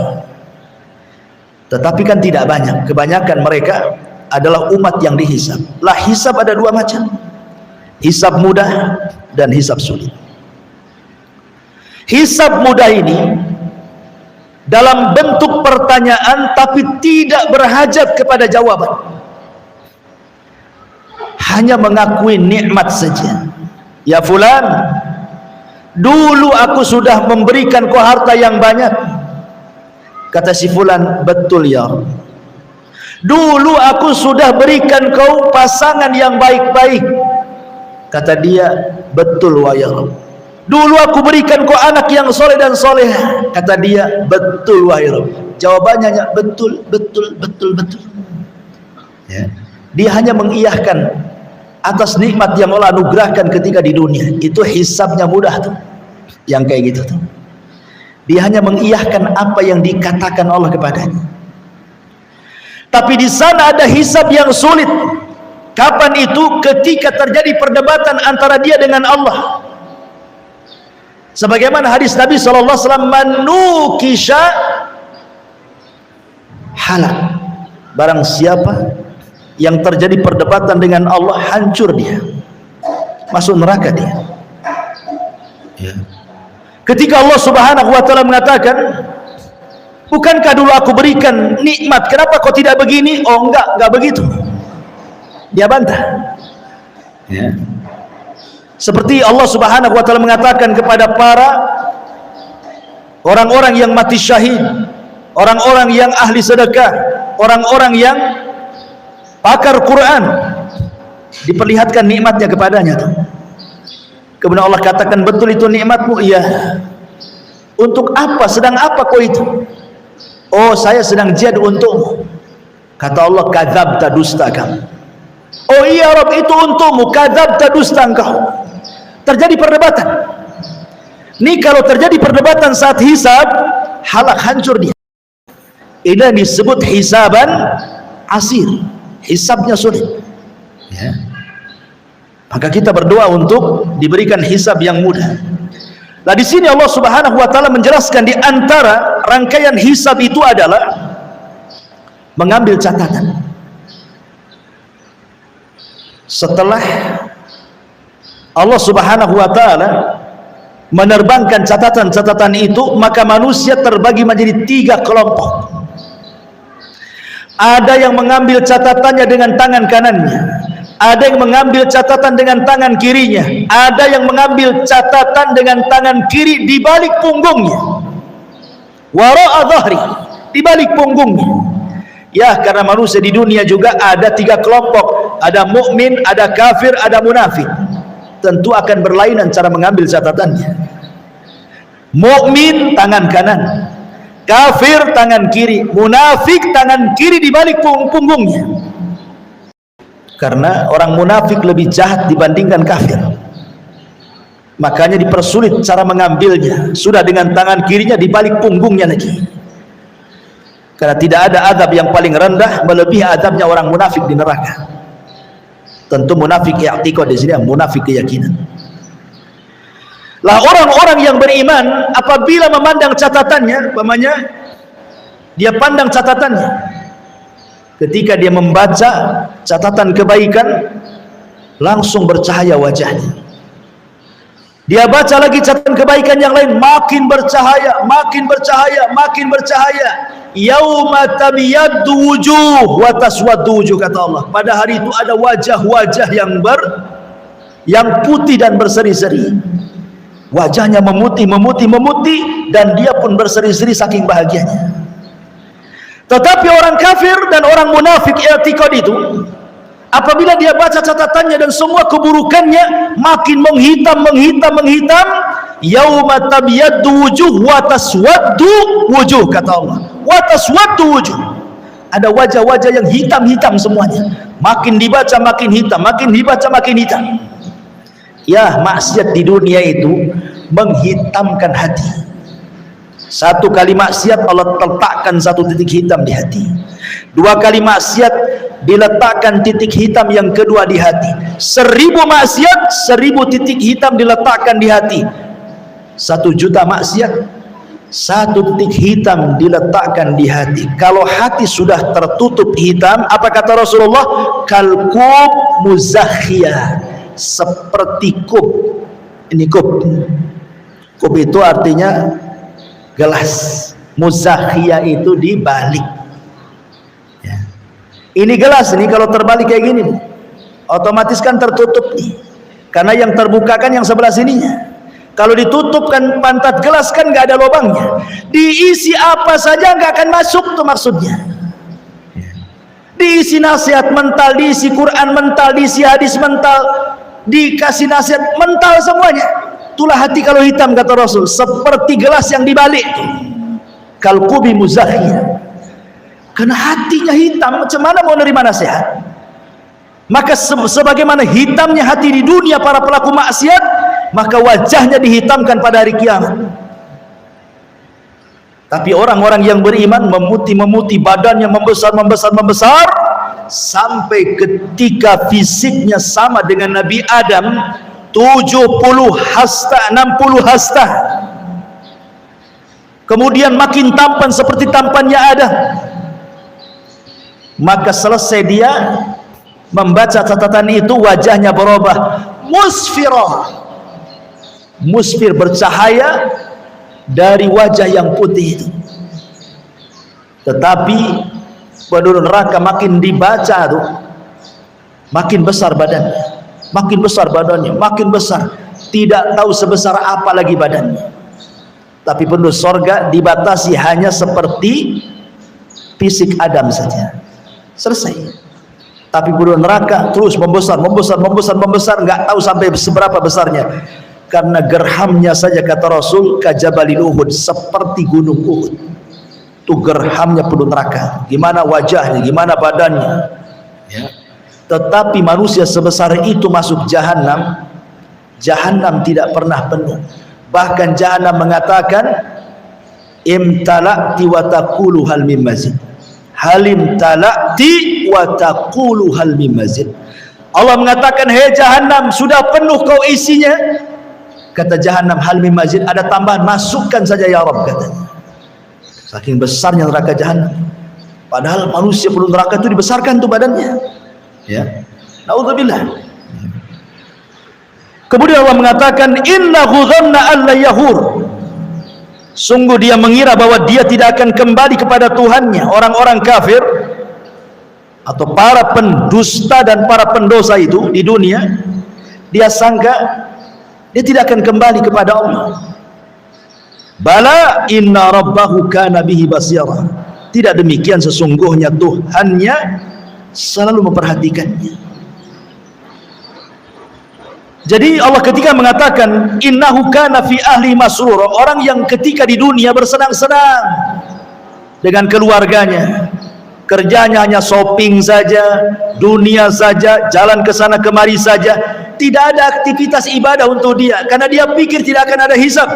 Tetapi kan tidak banyak, kebanyakan mereka adalah umat yang dihisab. Lah, hisab ada dua macam, hisab mudah dan hisab sulit. Hisab mudah ini dalam bentuk pertanyaan tapi tidak berhajat kepada jawaban, hanya mengakui nikmat saja. Ya fulan, dulu aku sudah memberikan kau harta yang banyak. Kata si fulan, betul ya. Dulu aku sudah berikan kau pasangan yang baik-baik. Kata dia, betul wa ya Rabb. Dulu aku berikan kau anak yang soleh dan soleh. Kata dia, betul wa ya Rabb. Jawabannya betul, betul, betul, betul. Ya. Dia hanya mengiyahkan atas nikmat yang Allah anugerahkan ketika di dunia. Itu hisabnya mudah tuh, yang kayak gitu tuh. Dia hanya mengiyahkan apa yang dikatakan Allah kepadanya. Tapi di sana ada hisab yang sulit. Kapan itu? Ketika terjadi perdebatan antara dia dengan Allah. Sebagaimana hadis Nabi SAW, manukisha halak. Barang siapa yang terjadi perdebatan dengan Allah, hancur dia, masuk neraka dia. Ya. Ketika Allah Subhanahu wa taala mengatakan, bukankah dulu aku berikan nikmat, kenapa kau tidak begini? Oh enggak begitu. Dia bantah. Ya. Seperti Allah Subhanahu wa taala mengatakan kepada para orang-orang yang mati syahid, orang-orang yang ahli sedekah, orang-orang yang pakar Quran, diperlihatkan nikmatnya kepadanya tuh. Kemudian Allah katakan, betul itu nikmatmu? Iya. Untuk apa? Sedang apa kau itu? Oh, saya sedang jihad untukmu. Kata Allah, kadzabta, dusta kamu. Oh iya Rabb, itu untukmu. Kadzabta, dusta engkau. Terjadi perdebatan. Ini kalau terjadi perdebatan saat hisab, halak, hancur dia. Ini disebut hisaban asir. Hisabnya sulit. Ya. Maka kita berdoa untuk diberikan hisab yang mudah. Nah, di sini Allah Subhanahu wa taala menjelaskan di antara rangkaian hisab itu adalah mengambil catatan. Setelah Allah Subhanahu wa taala menerbangkan catatan-catatan itu, maka manusia terbagi menjadi 3 kelompok. Ada yang mengambil catatannya dengan tangan kanannya, ada yang mengambil catatan dengan tangan kirinya, ada yang mengambil catatan dengan tangan kiri di balik punggungnya, wara'a dhahri, di balik punggungnya. Ya, karena manusia di dunia juga ada 3 kelompok, ada mukmin, ada kafir, ada munafik. Tentu akan berlainan cara mengambil catatannya. Mukmin tangan kanan, kafir tangan kiri, munafik tangan kiri di balik punggungnya. Karena orang munafik lebih jahat dibandingkan kafir, makanya dipersulit cara mengambilnya. Sudah dengan tangan kirinya di balik punggungnya lagi. Karena tidak ada azab yang paling rendah melebihi azabnya orang munafik di neraka. Tentu munafik i'tiqad di sini, munafik keyakinan. Lah orang-orang yang beriman apabila memandang catatannya, umpamanya dia pandang catatannya, ketika dia membaca catatan kebaikan, langsung bercahaya wajahnya. Dia baca lagi catatan kebaikan yang lain, makin bercahaya, makin bercahaya, makin bercahaya. Yauma tabyaddu wujuh wa taswaddu wujuh, kata Allah. Pada hari itu ada wajah-wajah yang putih dan berseri-seri. Wajahnya memutih, dan dia pun berseri-seri saking bahagianya. Tetapi orang kafir dan orang munafik i'tiqad itu, apabila dia baca catatannya dan semua keburukannya makin menghitam, yauma tabyaddu wujuh wa taswaddu wujuh, kata Allah. Wa taswaddu wujuh, ada wajah-wajah yang hitam-hitam semuanya. Makin dibaca makin hitam, makin dibaca makin hitam. Ya, maksiat di dunia itu menghitamkan hati. Satu kali maksiat Allah letakkan 1 titik hitam di hati. 2 kali maksiat diletakkan titik hitam yang kedua di hati. 1000 maksiat, 1000 titik hitam diletakkan di hati. 1 juta maksiat, 1 titik hitam diletakkan di hati. Kalau hati sudah tertutup hitam, apa kata Rasulullah? Kalkub muzakhiyah, seperti kub. Ini kub. Kub itu artinya gelas. Muzakhiyah itu dibalik. Ya. Ini gelas ini kalau terbalik kayak gini, otomatis kan tertutup nih. Karena yang terbuka kan yang sebelah sininya. Kalau ditutupkan pantat gelas kan nggak ada lubangnya. Diisi apa saja nggak akan masuk tuh maksudnya. Diisi nasihat mental, diisi Quran mental, diisi hadis mental, dikasih nasihat mental semuanya. Itulah hati kalau hitam, kata Rasul, seperti gelas yang dibalik. Kalqubi muzakhiyah. Karena hatinya hitam, macam mana mau nerima nasihat? Maka sebagaimana hitamnya hati di dunia para pelaku maksiat, maka wajahnya dihitamkan pada hari kiamat. Tapi orang-orang yang beriman memutih badannya membesar sampai ketika fisiknya sama dengan Nabi Adam 70 hasta 60 hasta. Kemudian makin tampan seperti tampannya Adam. Maka selesai dia membaca catatan itu, wajahnya berubah musfir, bercahaya dari wajah yang putih itu. Tetapi penduduk neraka makin dibaca tuh, makin besar badannya, makin besar, tidak tahu sebesar apa lagi badannya. Tapi penduduk sorga dibatasi hanya seperti fisik Adam saja, selesai. Tapi penduduk neraka terus membesar, nggak tahu sampai seberapa besarnya. Karena gerhamnya saja, kata Rasul, kajabalil Uhud, seperti gunung Uhud. Itu gerhamnya penduduk neraka. Gimana wajahnya, gimana badannya, ya. Tetapi manusia sebesar itu masuk jahanam, jahanam tidak pernah penuh. Bahkan jahanam mengatakan, imtala'ti wa taqulu hal mim mazid. Halim tala'ti wa taqulu hal mim mazid. Allah mengatakan, hei jahanam, sudah penuh kau isinya. Kata jahanam, hal mim mazid, ada tambahan, masukkan saja ya Rabb, katanya. Saking besarnya neraka jahanam. Padahal manusia penduduk neraka itu dibesarkan tuh badannya, ya. Naudzubillah. Kemudian Allah mengatakan, innahu dhanna alla yahur. Sungguh dia mengira bahwa dia tidak akan kembali kepada Tuhannya. Orang-orang kafir atau para pendusta dan para pendosa itu di dunia, dia sangka dia tidak akan kembali kepada Allah. Bala inna rabbahu kana bihi basira. Tidak demikian, sesungguhnya Tuhannya selalu memperhatikannya. Jadi Allah ketika mengatakan innahu kana fi ahli masrur, orang yang ketika di dunia bersenang-senang dengan keluarganya, kerjanya hanya shopping saja, dunia saja, jalan ke sana kemari saja, tidak ada aktivitas ibadah untuk dia, karena dia pikir tidak akan ada hisab.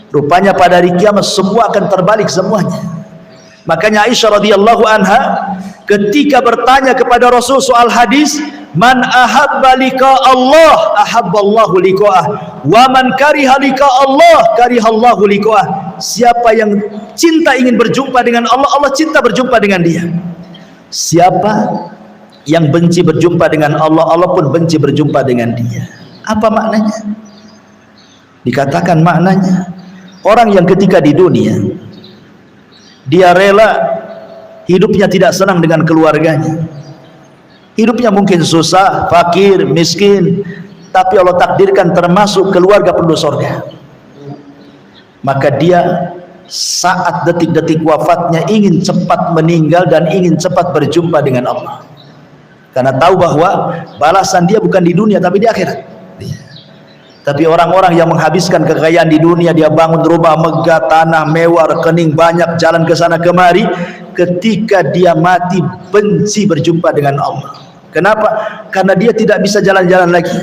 Rupanya pada hari kiamat semua akan terbalik semuanya. Makanya Aisyah radhiyallahu anha ketika bertanya kepada Rasul soal hadis, man ahabba liqa Allah ahabballahu liqa'ah, wa man kariha liqa Allah karihallahu liqa'ah. Siapa yang cinta ingin berjumpa dengan Allah, Allah cinta berjumpa dengan dia. Siapa yang benci berjumpa dengan Allah, Allah pun benci berjumpa dengan dia. Apa maknanya? Dikatakan maknanya, orang yang ketika di dunia dia rela hidupnya tidak senang dengan keluarganya, hidupnya mungkin susah, fakir, miskin, tapi Allah takdirkan termasuk keluarga penduduk surga, maka dia saat detik-detik wafatnya ingin cepat meninggal dan ingin cepat berjumpa dengan Allah, karena tahu bahwa balasan dia bukan di dunia tapi di akhirat. Tapi orang-orang yang menghabiskan kekayaan di dunia, dia bangun rumah megah, tanah mewah, rekening banyak, jalan ke sana kemari, ketika dia mati benci berjumpa dengan Allah. Kenapa? Karena dia tidak bisa jalan-jalan lagi,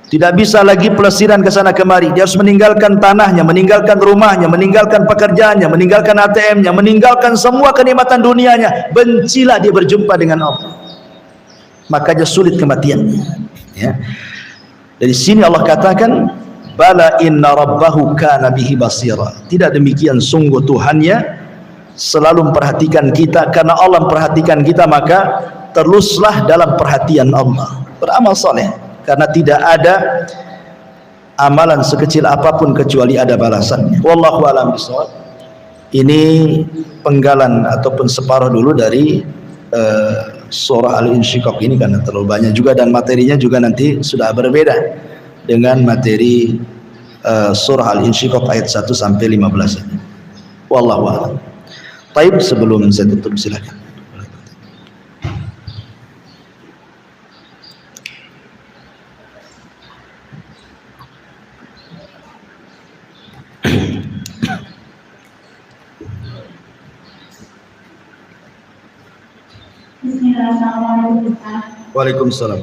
tidak bisa lagi pelesiran ke sana kemari. Dia harus meninggalkan tanahnya, meninggalkan rumahnya, meninggalkan pekerjaannya, meninggalkan ATM-nya, meninggalkan semua kenikmatan dunianya. Bencilah dia berjumpa dengan Allah, makanya sulit kematiannya, ya. Dari sini Allah katakan, bala inna rabbahu kana bihi basira. Tidak demikian, sungguh Tuhannya selalu memperhatikan kita. Karena Allah memperhatikan kita, maka teruslah dalam perhatian Allah, beramal soleh, karena tidak ada amalan sekecil apapun kecuali ada balasannya. Wallahu a'lam bishawab. Ini penggalan ataupun separuh dulu dari surah Al-Insyiqaq ini, karena terlalu banyak juga dan materinya juga nanti sudah berbeda dengan materi surah Al-Insyiqaq ayat 1 sampai 15. Wallahu a'lam. Baik, sebelum saya tutup silakan. Waalaikumsalam.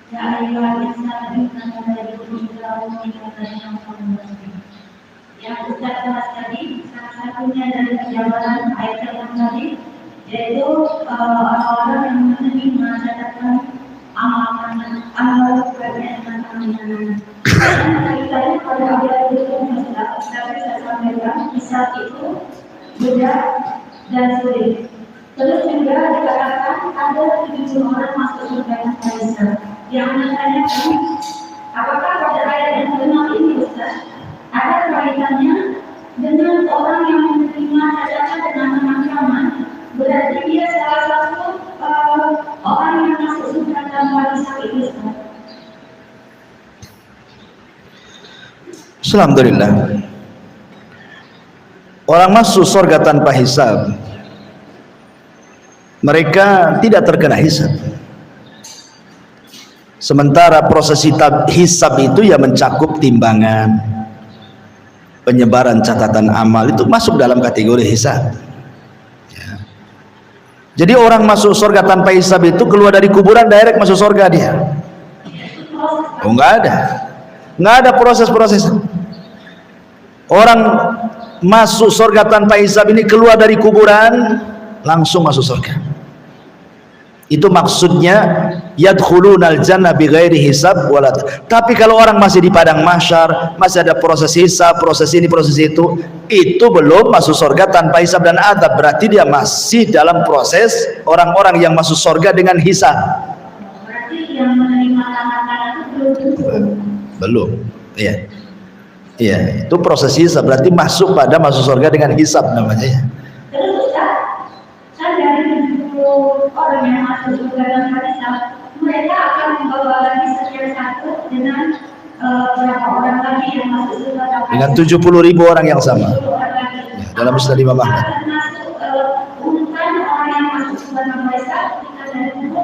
Ya ayyuhal insanu innaka ladayna yang Ustaz bahas tadi, salah satunya dari penjabaran ayat yang tadi, yaitu orang-orang yang menerima catatan amal kerja dengan keinginan. Dan kaitannya pada ayat itu Ustaz bisa sampaikan, hisab itu berat dan sulit. Terus juga dikatakan ada 7 orang masuk surga tanpa hisab. Yang menanyakan, apakah pada ayat yang kelima ini Ustaz ada kaitannya dengan orang yang menerima catatan dengan pengakraman? Berarti dia salah satu orang yang masuk surga tanpa hisab itu Ustaz.
Alhamdulillah. Orang masuk surga tanpa hisab, mereka tidak terkena hisab. Sementara proses hisab itu ya mencakup timbangan, penyebaran catatan amal, itu masuk dalam kategori hisab. Ya. Jadi orang masuk surga tanpa hisab itu keluar dari kuburan direct masuk surga dia. Oh, nggak ada proses-proses. Orang masuk surga tanpa hisab ini keluar dari kuburan langsung masuk surga. Itu maksudnya yadkhulunal jannah bighairi hisab wala. Tapi kalau orang masih di padang mahsyar, masih ada proses hisab, proses ini, proses itu belum masuk surga tanpa hisab dan adab. Berarti dia masih dalam proses orang-orang yang masuk surga dengan hisab.
Berarti yang menerima tangan itu
belum. Iya. Iya, itu proses hisab, berarti masuk surga dengan hisab namanya ya.
Terus Ustaz, kan dari 70 orang yang masuk surga dengan hisab, mereka akan membawa lagi sekian satu dengan berapa orang lagi yang masuk surga
dengan 70.000 orang yang sama ya, dalam Musnad Imam Ahmad.
Masuk urutan orang yang masuk surga tanpa hisab,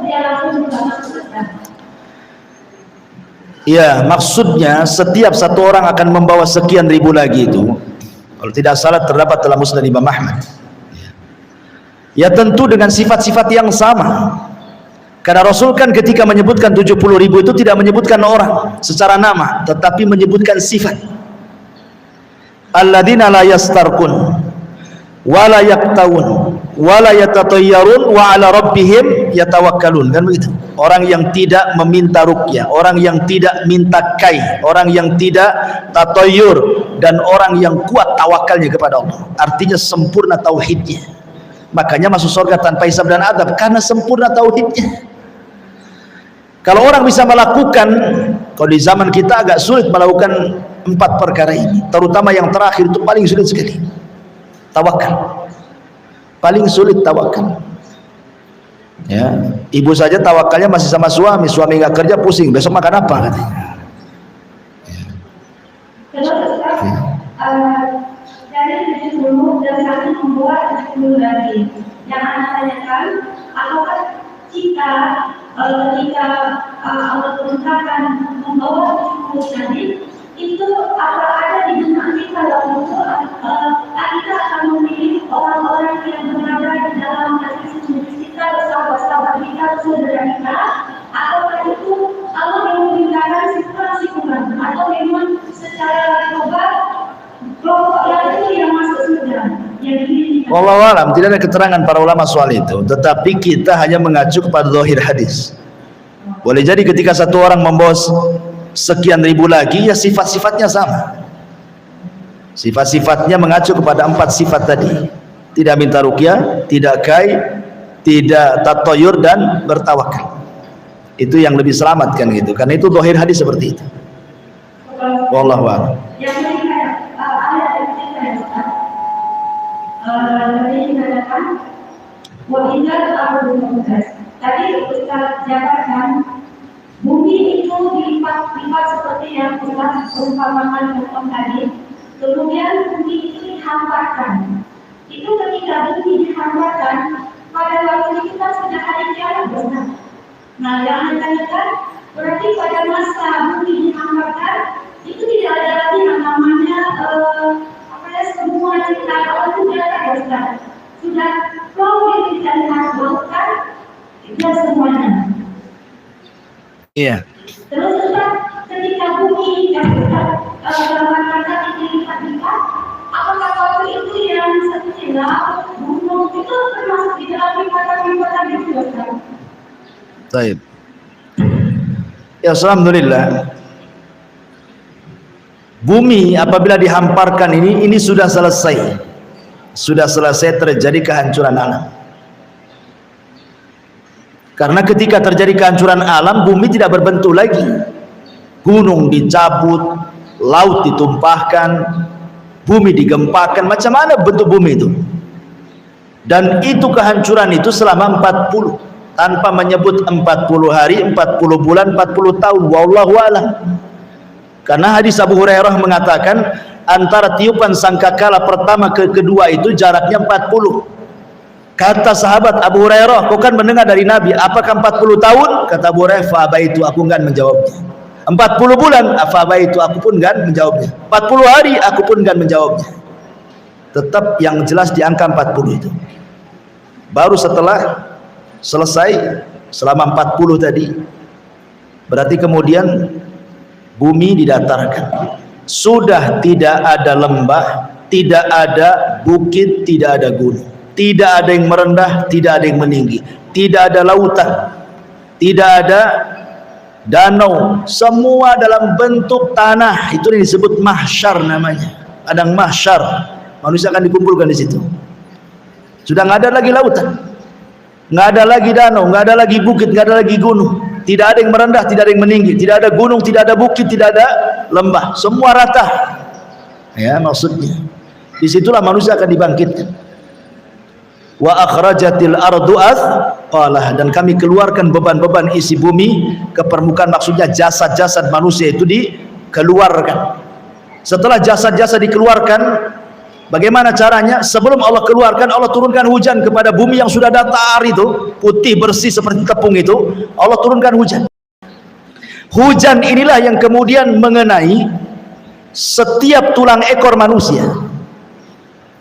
dia langsung juga masuk surga.
Ya, maksudnya setiap satu orang akan membawa sekian ribu lagi itu. Kalau tidak salah terdapat dalam Musnad Imam Ahmad. Ya tentu dengan sifat-sifat yang sama. Karena Rasul kan ketika menyebutkan 70.000 itu tidak menyebutkan orang secara nama, tetapi menyebutkan sifat. Alladzina la yastarqun wa la yaktawun wa la yatatayyarun wa ala rabbihim yatawakkalun, kan begitu. Orang yang tidak meminta ruqyah, orang yang tidak minta kai, orang yang tidak tatayyur, dan orang yang kuat tawakalnya kepada Allah. Artinya sempurna tauhidnya. Makanya masuk surga tanpa hisab dan adab, karena sempurna tauhidnya. Kalau orang bisa melakukan, kalau di zaman kita agak sulit melakukan 4 perkara ini, terutama yang terakhir itu paling sulit sekali. Tawakal. Paling sulit tawakal. Ya, ibu saja tawakalnya masih sama suami nggak kerja pusing, besok makan apa katanya.
Dari 70 dan kami membuat 70 lagi. Yang anak tanyakan, apakah kita ketika Allah perintahkan membawa 70 tadi, itu apa ada di benak kita waktu itu kita akan memilih orang-orang yang berada di dalam hati kita, sahabat-sahabat kita, saudara kita, atau itu Allah yang memberikan simpulan atau memang secara global kelompok yang itu yang masuk surga.
Wallahu alam, tidak ada keterangan para ulama soal itu, tetapi kita hanya mengacu kepada zahir hadis. Boleh jadi ketika satu orang membawa sekian ribu lagi, ya sifat-sifatnya sama. Sifat-sifatnya mengacu kepada 4 sifat tadi. Tidak minta ruqyah, tidak kai, tidak tatoyur, dan bertawakal. Itu yang lebih selamat kan gitu. Karena itu zahir hadis seperti itu. Wallahu a'lam.
Tadi Ustaz jabarkan bumi itu dilipat-lipat seperti yang Ustaz perumpamakan tadi. Kemudian bumi itu dihamparkan. Itu ketika bumi dihamparkan, pada waktu itu kita sudah ada jalan benar. Nah, yang ditanyakan berarti pada masa bumi dihamparkan itu tidak ada lagi yang namanya semua cerita Allah itu tidak ada Ustaz. Sudah flow yang tidak diharapkan, itu semuanya.
Iya.
Terus ketika bumi yang kata dilipat-lipat, apakah waktu itu yang setelah gunung itu termasuk di dalam lipatan-lipatan itu, Ustaz?
Baik. Ya, alhamdulillah. Bumi apabila dihamparkan ini sudah selesai. Sudah selesai terjadi kehancuran alam. Karena ketika terjadi kehancuran alam, bumi tidak berbentuk lagi. Gunung dicabut, laut ditumpahkan, bumi digempakan. Macam mana bentuk bumi itu? Dan itu kehancuran itu selama 40, tanpa menyebut 40 hari, 40 bulan, 40 tahun. Wallahu a'lam. Karena hadis Abu Hurairah mengatakan antara tiupan sangkakala pertama ke kedua itu jaraknya 40. Kata sahabat Abu Hurairah, kau kan mendengar dari Nabi, apakah 40 tahun? Kata Abu Hurairah, fa'abaitu, aku enggak menjawabnya. 40 bulan, fa'abaitu, aku pun enggak menjawabnya. 40 hari, aku pun enggak menjawabnya. Tetap yang jelas di angka 40 itu. Baru setelah selesai selama 40 tadi, berarti kemudian bumi didatarkan. Sudah tidak ada lembah, tidak ada bukit, tidak ada gunung. Tidak ada yang merendah, tidak ada yang meninggi, tidak ada lautan, tidak ada danau, semua dalam bentuk tanah. Itu yang disebut mahsyar namanya. Padang mahsyar, manusia akan dikumpulkan di situ. Sudah nggak ada lagi lautan, nggak ada lagi danau, nggak ada lagi bukit, nggak ada lagi gunung. Tidak ada yang merendah, tidak ada yang meninggi, tidak ada gunung, tidak ada bukit, tidak ada lembah, semua rata. Ya, maksudnya disitulah manusia akan dibangkitkan. Wa akhrajatil ardu athqalaha, dan kami keluarkan beban-beban isi bumi ke permukaan, maksudnya jasad-jasad manusia itu dikeluarkan. Setelah jasad-jasad dikeluarkan, bagaimana caranya? Sebelum Allah keluarkan, Allah turunkan hujan kepada bumi yang sudah datar itu, putih bersih seperti tepung itu. Allah turunkan hujan. Hujan inilah yang kemudian mengenai setiap tulang ekor manusia.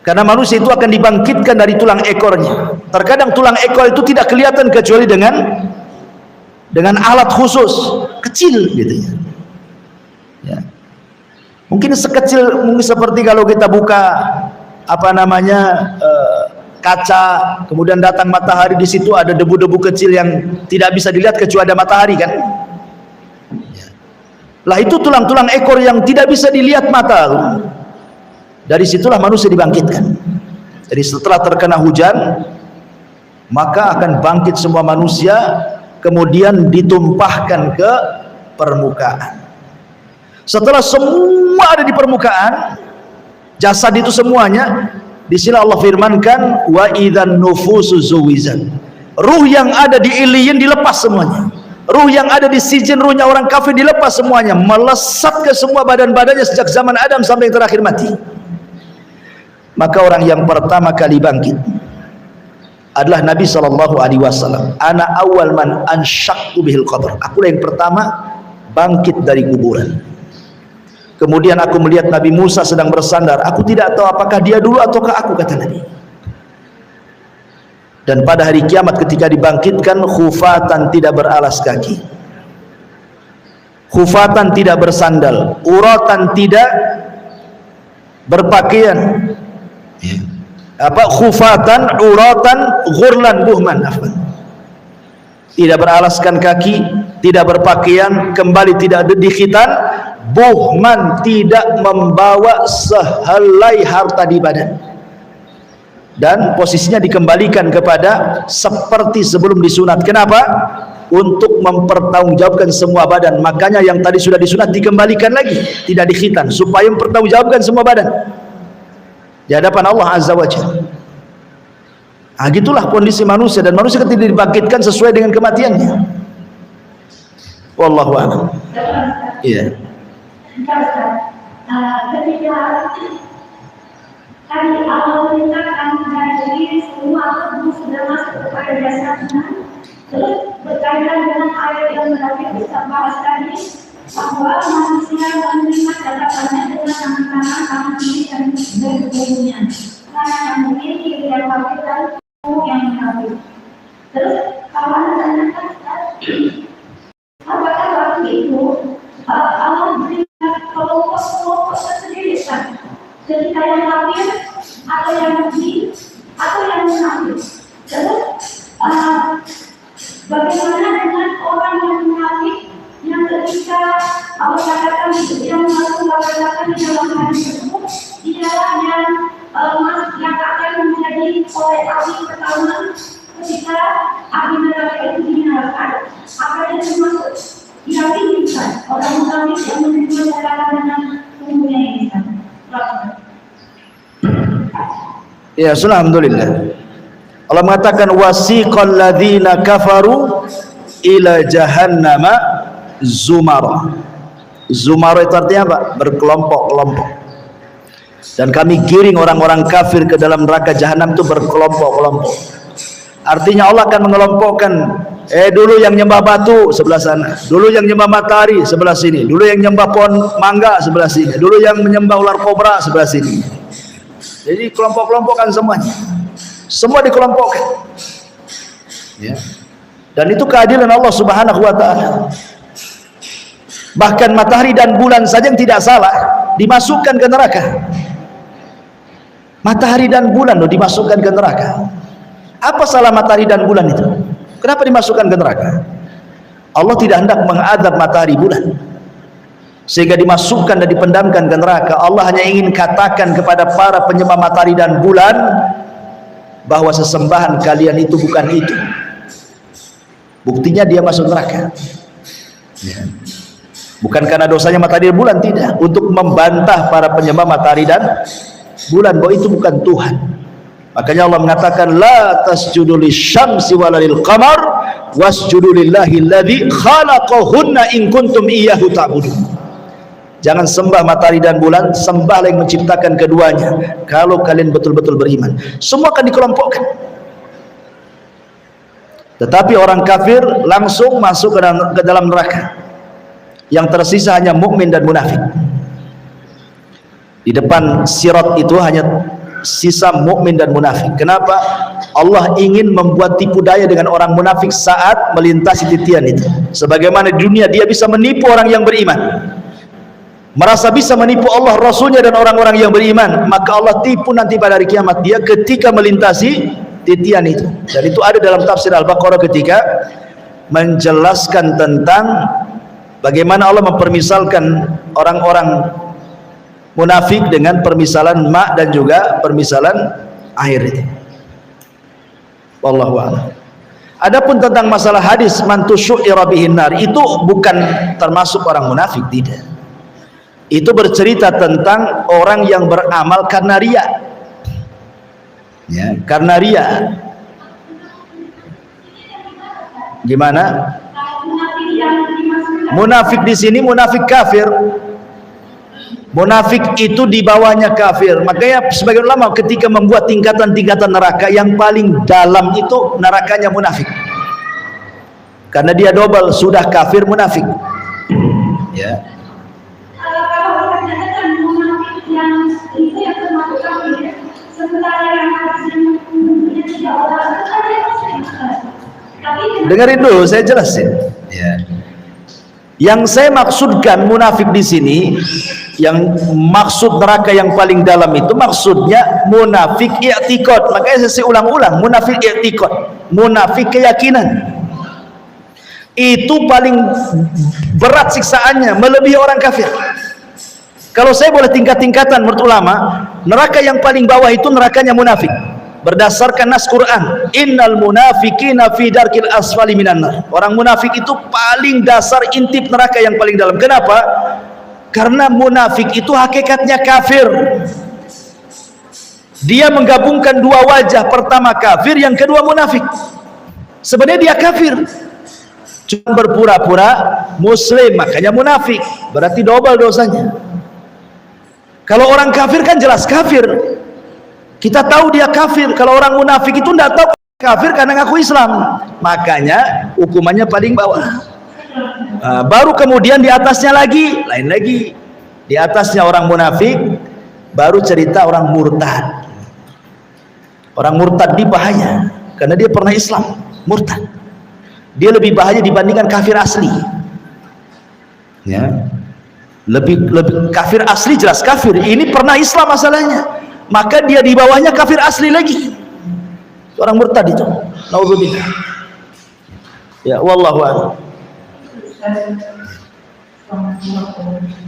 Karena manusia itu akan dibangkitkan dari tulang ekornya. Terkadang tulang ekor itu tidak kelihatan kecuali dengan alat khusus, kecil gitu ya. Mungkin seperti kalau kita buka kaca, kemudian datang matahari, di situ ada debu-debu kecil yang tidak bisa dilihat kecuali ada matahari kan. Lah itu tulang-tulang ekor yang tidak bisa dilihat mata. Dari situlah manusia dibangkitkan. Jadi setelah terkena hujan, maka akan bangkit semua manusia, kemudian ditumpahkan ke permukaan. Setelah semua ada di permukaan, jasad itu semuanya, di sini Allah firmankan, wa idzan nufusu zuwizat. Ruh yang ada di iliyin dilepas semuanya. Ruh yang ada di sijin, ruhnya orang kafir dilepas semuanya, melesat ke semua badan-badannya sejak zaman Adam sampai yang terakhir mati. Maka orang yang pertama kali bangkit adalah Nabi SAW. Ana awal man ansyaqtu bihil qabr. Aku yang pertama bangkit dari kuburan. Kemudian aku melihat Nabi Musa sedang bersandar. Aku tidak tahu apakah dia dulu ataukah aku, kata Nabi. Dan pada hari kiamat ketika dibangkitkan, khufatan, tidak beralas kaki, khufatan, tidak bersandal, uratan, tidak berpakaian, khufatan, uratan, ghurlan, buhman, tidak beralaskan kaki, tidak berpakaian, kembali tidak ada di khitan, buhman, tidak membawa sehelai harta di badan, dan posisinya dikembalikan kepada seperti sebelum disunat. Kenapa? Untuk mempertanggungjawabkan semua badan. Makanya yang tadi sudah disunat dikembalikan lagi, tidak di khitan, supaya mempertanggungjawabkan semua badan di hadapan Allah Azza wa Jalla. Nah, gitulah kondisi manusia, dan manusia ketika dibangkitkan sesuai dengan kematiannya. Wallahu a'lam. Iya.
Ketika tadi Allah menyatakan dari semua tubuh sudah masuk kepada jasadnya, terus berkaitan dengan ayat yang tadi kita bahas tadi, bahwa manusia menerima catatannya dengan tangan kanan, tangan kiri, dan tubuhnya. Karena yang memiliki yang kafir dan tubuh yang kafir. Terus kalau anda tanyakan, apakah itu Allah berikan kelompok-kelompok tersendiri kan. Ketika yang kafir atau yang mukmin atau yang munafik. Terus bagaimana dengan orang yang munafik yang ketika Allah katakan yang katakan di dalam hadis tersebut dialah yang akan menjadi oleh api pertama ketika api neraka itu dinyalakan. Apa yang termasuk diyakinkan orang munafik yang menerima neraka dengan umumnya ini kan?
Ya, alhamdulillah. Allah mengatakan wasiqal ladzina kafaru ila jahannama zumara. Zumara itu artinya apa? Berkelompok-kelompok. Dan kami giring orang-orang kafir ke dalam neraka jahanam itu berkelompok-kelompok. Artinya Allah akan mengelompokkan, dulu yang nyembah batu sebelah sana, dulu yang nyembah matahari sebelah sini, dulu yang nyembah pohon mangga sebelah sini, dulu yang menyembah ular kobra sebelah sini. Jadi kelompok-kelompokkan semuanya. Semua dikelompokkan. Ya. Dan itu keadilan Allah Subhanahu wa taala. Bahkan matahari dan bulan saja yang tidak salah dimasukkan ke neraka. Matahari dan bulan loh dimasukkan ke neraka. Apa salah matahari dan bulan itu? Kenapa dimasukkan ke neraka? Allah tidak hendak mengadab matahari bulan sehingga dimasukkan dan dipendamkan ke neraka. Allah hanya ingin katakan kepada para penyembah matahari dan bulan bahwa sesembahan kalian itu bukan itu. Buktinya dia masuk neraka. Ya. Bukan karena dosanya matahari dan bulan, tidak. Untuk membantah para penyembah matahari dan bulan bahwa itu bukan Tuhan. Makanya Allah mengatakan la tasjudu lisyamsi wala lilqamar wasjudu lillahi alladzi khalaqahunna in kuntum iyyahu ta'budun. Jangan sembah matahari dan bulan, sembahlah yang menciptakan keduanya kalau kalian betul-betul beriman. Semua akan dikelompokkan. Tetapi orang kafir langsung masuk ke dalam neraka. Yang tersisa hanya mukmin dan munafik. Di depan sirat itu hanya sisa mukmin dan munafik. Kenapa? Allah ingin membuat tipu daya dengan orang munafik saat melintasi titian itu. Sebagaimana di dunia dia bisa menipu orang yang beriman, merasa bisa menipu Allah, Rasulnya dan orang-orang yang beriman, maka Allah tipu nanti pada hari kiamat dia ketika melintasi titian itu. Dan itu ada dalam tafsir Al-Baqarah ketika menjelaskan tentang bagaimana Allah mempermisalkan orang-orang munafik dengan permisalan ma dan juga permisalan air itu. Wallahu a'lam. Adapun tentang masalah hadis man tusyira bihin nar, itu bukan termasuk orang munafik, tidak. Itu bercerita tentang orang yang beramal karena riya. Ya, karena riya. Gimana? Munafik di sini munafik kafir. Munafik itu di bawahnya kafir. Makanya sebagian ulama ketika membuat tingkatan-tingkatan neraka, yang paling dalam itu nerakanya munafik. Karena dia double, sudah kafir munafik. Ya. Dengarin dulu, saya jelasin. Ya. Yang saya maksudkan munafik di sini, yang maksud neraka yang paling dalam itu maksudnya munafik i'tiqad. Makanya saya ulang-ulang, munafik i'tiqad, munafik keyakinan. Itu paling berat siksaannya, melebihi orang kafir. Kalau saya boleh tingkat-tingkatan menurut ulama, neraka yang paling bawah itu nerakanya munafik. Berdasarkan nas Quran, innal munafiqina fi darkil asfali minan nar. Orang munafik itu paling dasar, intip neraka yang paling dalam. Kenapa? Karena munafik itu hakikatnya kafir. Dia menggabungkan dua wajah, pertama kafir, yang kedua munafik. Sebenarnya dia kafir, cuma berpura-pura muslim, makanya munafik. Berarti double dosanya. Kalau orang kafir kan jelas kafir, kita tahu dia kafir. Kalau orang munafik itu tidak tahu kafir karena ngaku Islam, makanya hukumannya paling bawah. Baru kemudian di atasnya lagi, lain lagi. Di atasnya orang munafik, baru cerita orang murtad. Orang murtad di bahaya karena dia pernah Islam, murtad. Dia lebih bahaya dibandingkan kafir asli. Ya, lebih kafir asli, jelas kafir. Ini pernah Islam masalahnya, maka dia di bawahnya kafir asli lagi, orang murtad itu. Nauzubillah. Ya, wallahu a'lam.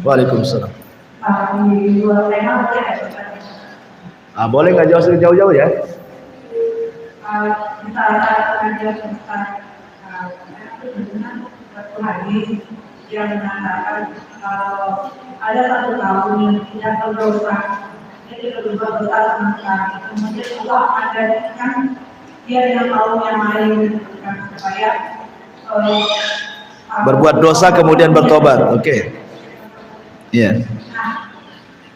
Waalaikumsalam. Boleh nggak jauh-jauh ya?
Yang mengatakan kalau ada satu tahun yang berdosa, jadi berdosa besar, kemudian Allah ada kan dia yang tahu yang lain supaya
berbuat dosa kemudian bertobat. Oke. Iya.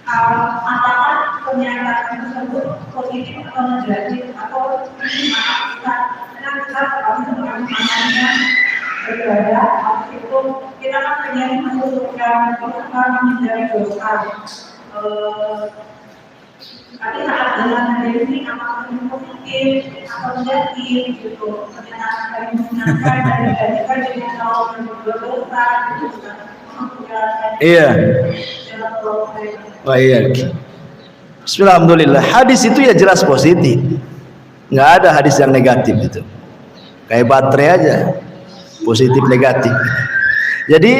Apakah pernyataan tersebut positif atau negatif atau kita kalau sebenarnya beribadah itu kita kan pengen mengusulkan kita menghindari dosa. Tapi saat dalam hari ini apakah itu positif atau negatif gitu, pernyataan dari menyenangkan dan negatifkan dengan kalau berdosa gitu.
Iya. Oh iya. Bismillahirrahmanirrahim. Hadis itu ya jelas positif. Nggak ada hadis yang negatif itu. Kayak baterai aja, positif negatif. Jadi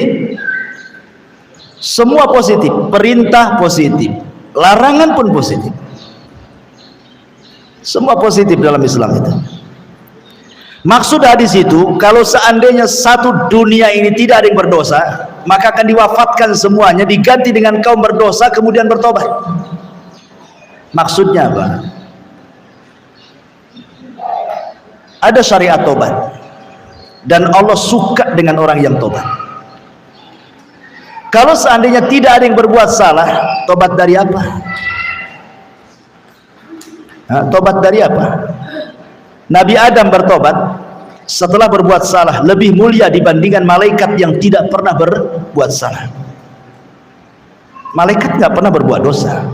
semua positif, perintah positif, larangan pun positif. Semua positif dalam Islam itu. Maksud hadis itu, kalau seandainya satu dunia ini tidak ada yang berdosa, maka akan diwafatkan semuanya, diganti dengan kaum berdosa kemudian bertobat. Maksudnya apa? Ada syariat tobat, dan Allah suka dengan orang yang tobat. Kalau seandainya tidak ada yang berbuat salah, tobat dari apa? Tobat dari apa? Nabi Adam bertobat setelah berbuat salah, lebih mulia dibandingkan malaikat yang tidak pernah berbuat salah. Malaikat nggak pernah berbuat dosa,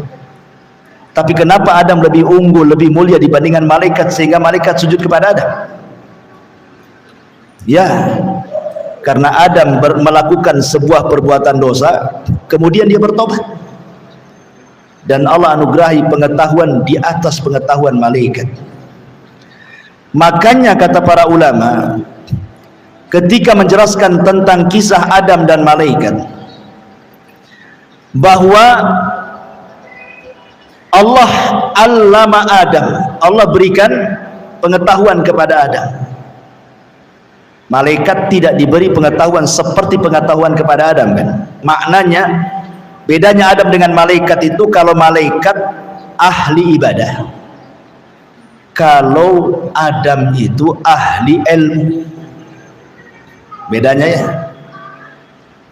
tapi kenapa Adam lebih unggul, lebih mulia dibandingkan malaikat sehingga malaikat sujud kepada Adam? Ya, karena Adam melakukan sebuah perbuatan dosa, kemudian dia bertobat, dan Allah anugerahi pengetahuan di atas pengetahuan malaikat. Makanya kata para ulama ketika menjelaskan tentang kisah Adam dan malaikat, bahwa Allah allama Adam, Allah berikan pengetahuan kepada Adam. Malaikat tidak diberi pengetahuan seperti pengetahuan kepada Adam kan. Maknanya bedanya Adam dengan malaikat itu, kalau malaikat ahli ibadah, kalau Adam itu ahli ilmu. Bedanya ya.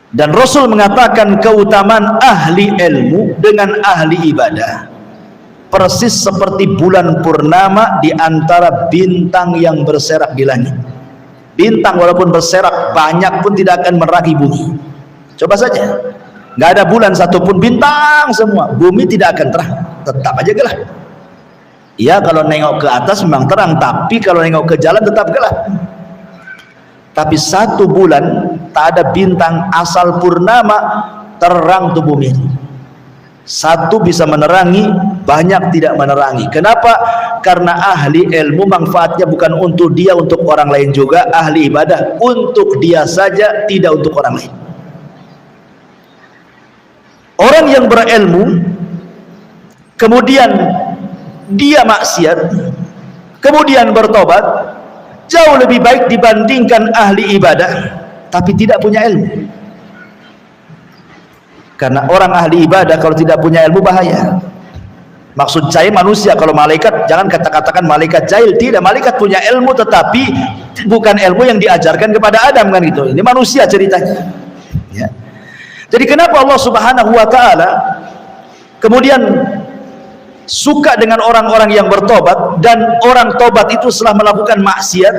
Dan Rasul mengatakan keutamaan ahli ilmu dengan ahli ibadah persis seperti bulan purnama di antara bintang yang berserak di langit. Bintang walaupun berserak banyak pun tidak akan menerangi bumi. Coba saja, nggak ada bulan satupun, bintang semua, bumi tidak akan terang, tetap aja gelap. Ya, kalau nengok ke atas memang terang, tapi kalau nengok ke jalan tetap gelap. Tapi satu bulan tak ada bintang, asal purnama terang tuh bumi. Satu bisa menerangi, banyak tidak menerangi. Kenapa? Karena ahli ilmu manfaatnya bukan untuk dia, untuk orang lain juga. Ahli ibadah untuk dia saja, tidak untuk orang lain. Orang yang berilmu kemudian dia maksiat kemudian bertobat, jauh lebih baik dibandingkan ahli ibadah tapi tidak punya ilmu. Karena orang ahli ibadah kalau tidak punya ilmu bahaya. Maksud saya manusia, kalau malaikat jangan katakan malaikat jahil, tidak, malaikat punya ilmu tetapi bukan ilmu yang diajarkan kepada Adam kan gitu. Ini manusia ceritanya. Ya. Jadi kenapa Allah Subhanahu wa taala kemudian suka dengan orang-orang yang bertobat, dan orang tobat itu setelah melakukan maksiat?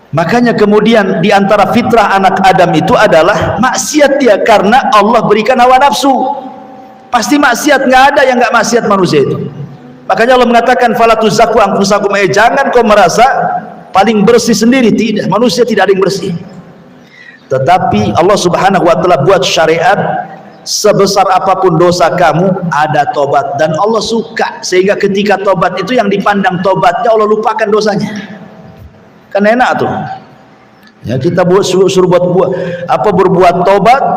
Makanya kemudian di antara fitrah anak Adam itu adalah maksiat dia, karena Allah berikan hawa nafsu. Pasti maksiat, nggak ada yang nggak maksiat manusia itu. Makanya Allah mengatakan fala tuzakku anfusakum, jangan kau merasa paling bersih sendiri, tidak, manusia tidak ada yang bersih. Tetapi Allah Subhanahu wa taala buat syariat, sebesar apapun dosa kamu ada tobat, dan Allah suka sehingga ketika tobat itu yang dipandang tobatnya, Allah lupakan dosanya. Kan enak tuh ya, kita suruh berbuat tobat,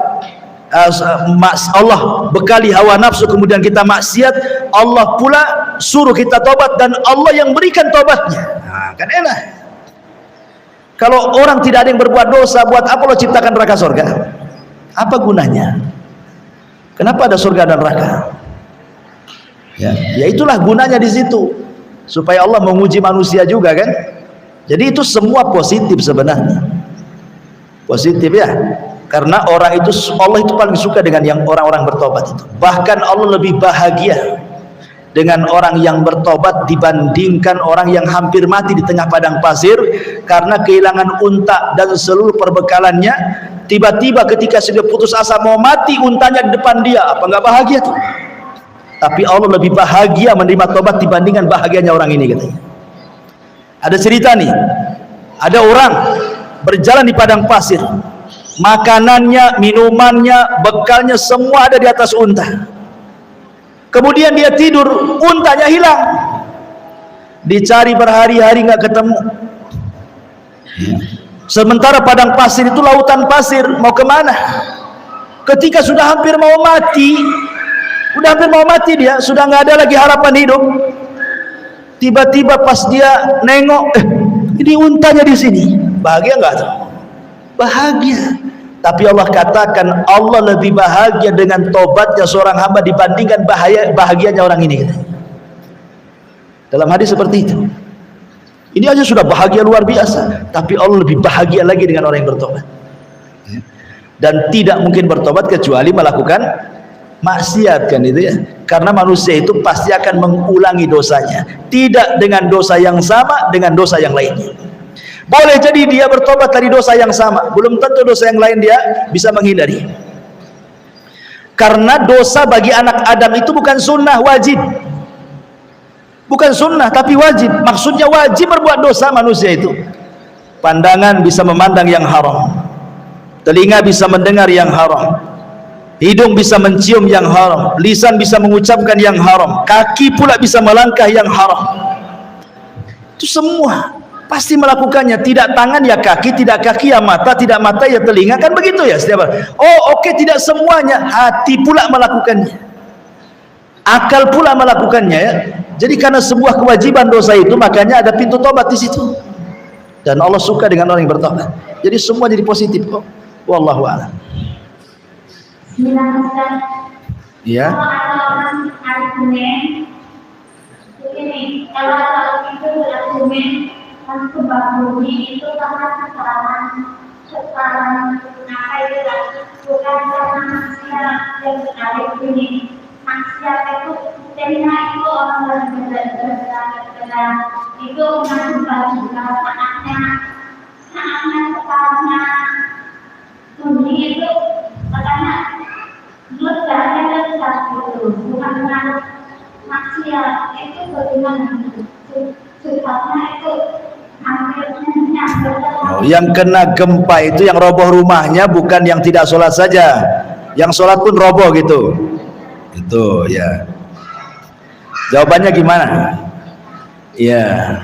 Allah bekali hawa nafsu, kemudian kita maksiat, Allah pula suruh kita tobat dan Allah yang berikan tobatnya. Nah, kan enak. Kalau orang tidak ada yang berbuat dosa, buat apa Allah ciptakan neraka surga? Apa gunanya? Kenapa ada surga dan neraka? Ya itulah gunanya di situ, supaya Allah menguji manusia juga kan. Jadi itu semua positif sebenarnya, positif ya, karena orang itu, Allah itu paling suka dengan yang orang-orang bertobat itu. Bahkan Allah lebih bahagia dengan orang yang bertobat dibandingkan orang yang hampir mati di tengah padang pasir karena kehilangan unta dan seluruh perbekalannya. Tiba-tiba ketika sudah putus asa mau mati, untanya di depan dia, apa nggak bahagia tuh? Tapi Allah lebih bahagia menerima tobat dibandingkan bahagianya orang ini katanya. Ada cerita nih, ada orang berjalan di padang pasir, makanannya, minumannya, bekalnya semua ada di atas unta. Kemudian dia tidur, untanya hilang. Dicari berhari-hari nggak ketemu. Sementara padang pasir itu lautan pasir, mau kemana? Ketika sudah hampir mau mati, dia sudah nggak ada lagi harapan hidup. Tiba-tiba pas dia nengok, ini untanya di sini. Bahagia nggak tuh? Bahagia. Tapi Allah katakan Allah lebih bahagia dengan tobatnya seorang hamba dibandingkan bahagianya orang ini. Dalam hadis seperti itu. Ini aja sudah bahagia luar biasa, tapi Allah lebih bahagia lagi dengan orang yang bertobat. Dan tidak mungkin bertobat kecuali melakukan maksiat kan itu ya. Karena manusia itu pasti akan mengulangi dosanya, tidak dengan dosa yang sama, dengan dosa yang lainnya. Boleh jadi dia bertobat dari dosa yang sama, belum tentu dosa yang lain dia bisa menghindari. Karena dosa bagi anak Adam itu bukan sunnah, wajib. Bukan sunnah tapi wajib. Maksudnya wajib berbuat dosa manusia itu. Pandangan bisa memandang yang haram, telinga bisa mendengar yang haram, hidung bisa mencium yang haram, lisan bisa mengucapkan yang haram, kaki pula bisa melangkah yang haram. Itu semua pasti melakukannya. Tidak tangan ya kaki, tidak kaki ya mata, tidak mata ya telinga, kan begitu ya setiap hari. Oh oke, tidak semuanya, hati pula melakukannya, akal pula melakukannya ya. Jadi karena sebuah kewajiban dosa itu, makanya ada pintu tobat di situ. Dan Allah suka dengan orang yang bertobat. Jadi semua jadi positif kok. Wallahu a'lam. Ya.
Kalau itu argumen kebab bumi itu karena sekarang apa itu bukan karena manusia yang sekali ini, manusia itu karena itu orang berbeda itu mengajukan juga anaknya sekarangnya bumi itu katanya ledaknya ledak itu bukan dengan maksiat. Itu bagaimana sebabnya itu
yang kena gempa itu yang roboh rumahnya, bukan yang tidak sholat saja, yang sholat pun roboh gitu. Itu ya. Jawabannya gimana? Ya,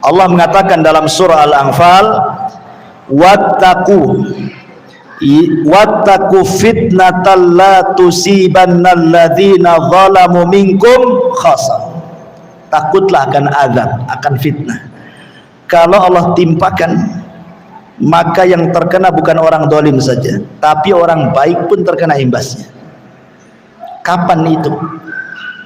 Allah mengatakan dalam surah Al-Anfal, wattaqu fitnatal la tusibannal ladzina zalamu minkum khassa. Takutlah akan azab, akan fitnah. Kalau Allah timpakan, maka yang terkena bukan orang zalim saja, tapi orang baik pun terkena imbasnya. Kapan itu?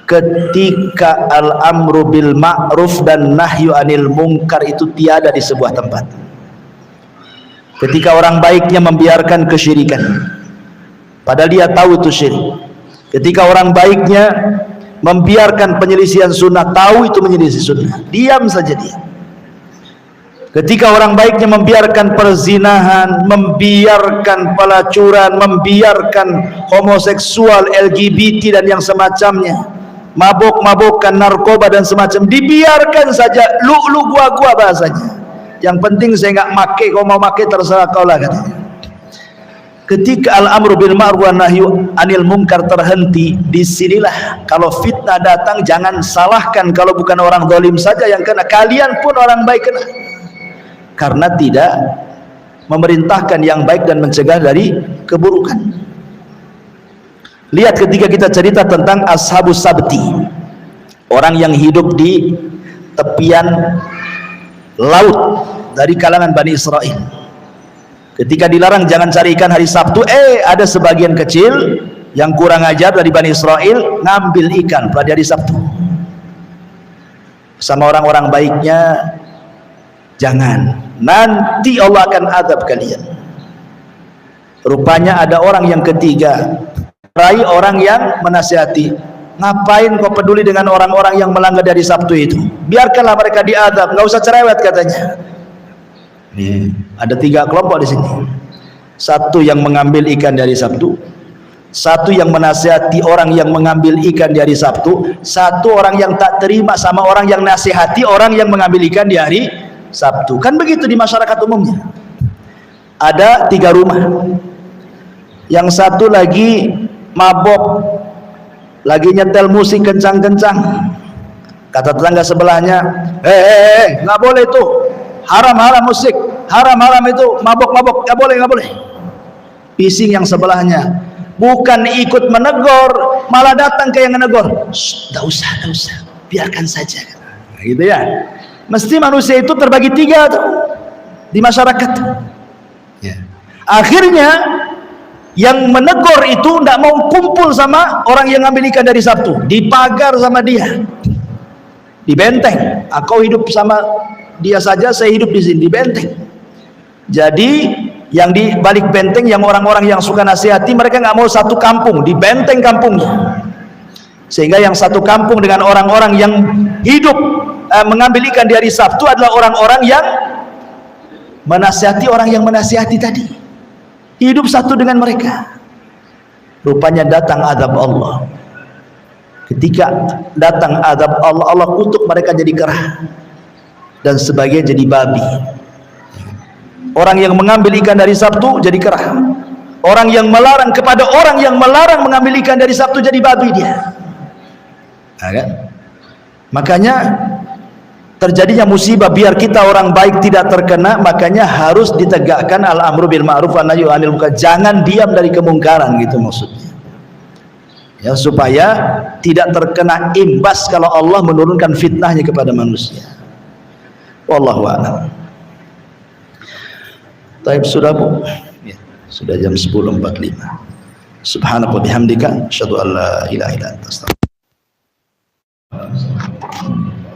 Ketika al-amru bil ma'ruf dan nahyu anil munkar itu tiada di sebuah tempat. Ketika orang baiknya membiarkan kesyirikan, padahal dia tahu itu syirik. Ketika orang baiknya membiarkan penyelisihan sunnah, tahu itu menyelisih sunnah, diam saja dia. Ketika orang baiknya membiarkan perzinahan, membiarkan pelacuran, membiarkan homoseksual, LGBT dan yang semacamnya, mabuk-mabukan, narkoba dan semacam, dibiarkan saja, gua bahasanya. Yang penting saya nggak make, kau mau make terserah kau lah katanya. ketika al-amru bil ma'ruf wa nahyu anil munkar terhenti, disinilah kalau fitnah datang jangan salahkan kalau bukan orang zalim saja yang kena, kalian pun orang baik kena, karena tidak memerintahkan yang baik dan mencegah dari keburukan. Lihat ketika kita cerita tentang ashabus sabti, orang yang hidup di tepian laut dari kalangan Bani Israel. Ketika dilarang jangan cari ikan hari Sabtu, ada sebagian kecil yang kurang ajar dari Bani Israel ngambil ikan pada hari Sabtu. Sama orang-orang baiknya, jangan, nanti Allah akan azab kalian. Rupanya ada orang yang ketiga, rai orang yang menasihati, ngapain kau peduli dengan orang-orang yang melanggar dari Sabtu itu, biarkanlah mereka diazab, nggak usah cerewet katanya. Nih, ada 3 kelompok di sini. Satu yang mengambil ikan dari Sabtu, satu yang menasihati orang yang mengambil ikan di hari Sabtu, satu orang yang tak terima sama orang yang nasihati orang yang mengambil ikan di hari Sabtu. Kan begitu di masyarakat umumnya. Ada 3 rumah. Yang satu lagi mabok, lagi nyetel musik kencang-kencang. Kata tetangga sebelahnya, nggak boleh itu, haram musik, haram itu, mabok, nggak boleh. Pising yang sebelahnya, bukan ikut menegur, malah datang ke yang menegur. Nggak usah, biarkan saja. Nah, gitu ya. Mesti manusia itu terbagi 3 tuh di masyarakat. Ya. Akhirnya yang menegur itu tidak mau kumpul sama orang yang ngambil ikan dari Sabtu, dipagar sama dia, di benteng. Kau hidup sama dia saja, saya hidup di sini, di benteng. Jadi yang di balik benteng, yang orang-orang yang suka nasihati, mereka nggak mau satu kampung, di benteng kampungnya. Sehingga yang satu kampung dengan orang-orang yang hidup mengambil ikan di hari Sabtu adalah orang-orang yang menasihati orang yang menasihati tadi, hidup satu dengan mereka. Rupanya datang azab Allah. Ketika datang azab Allah, Allah kutuk mereka jadi kerah dan sebagian jadi babi. Orang yang mengambil ikan dari Sabtu jadi kerah, orang yang melarang kepada orang yang melarang mengambil ikan dari Sabtu jadi babi dia. Nah, kan? Makanya terjadinya musibah, biar kita orang baik tidak terkena, makanya harus ditegakkan al-amru bil ma'ruf wa nahyu 'anil munkar. Jangan diam dari kemungkaran, gitu maksudnya. Ya, supaya tidak terkena imbas kalau Allah menurunkan fitnahnya kepada manusia. Wallahu a'lam. Taib, sudah Bu? Ya, sudah jam 10.45. Subhanaka wa bihamdika asyhadu an la ilaha illa anta astaghfiruka wa atubu ilaik.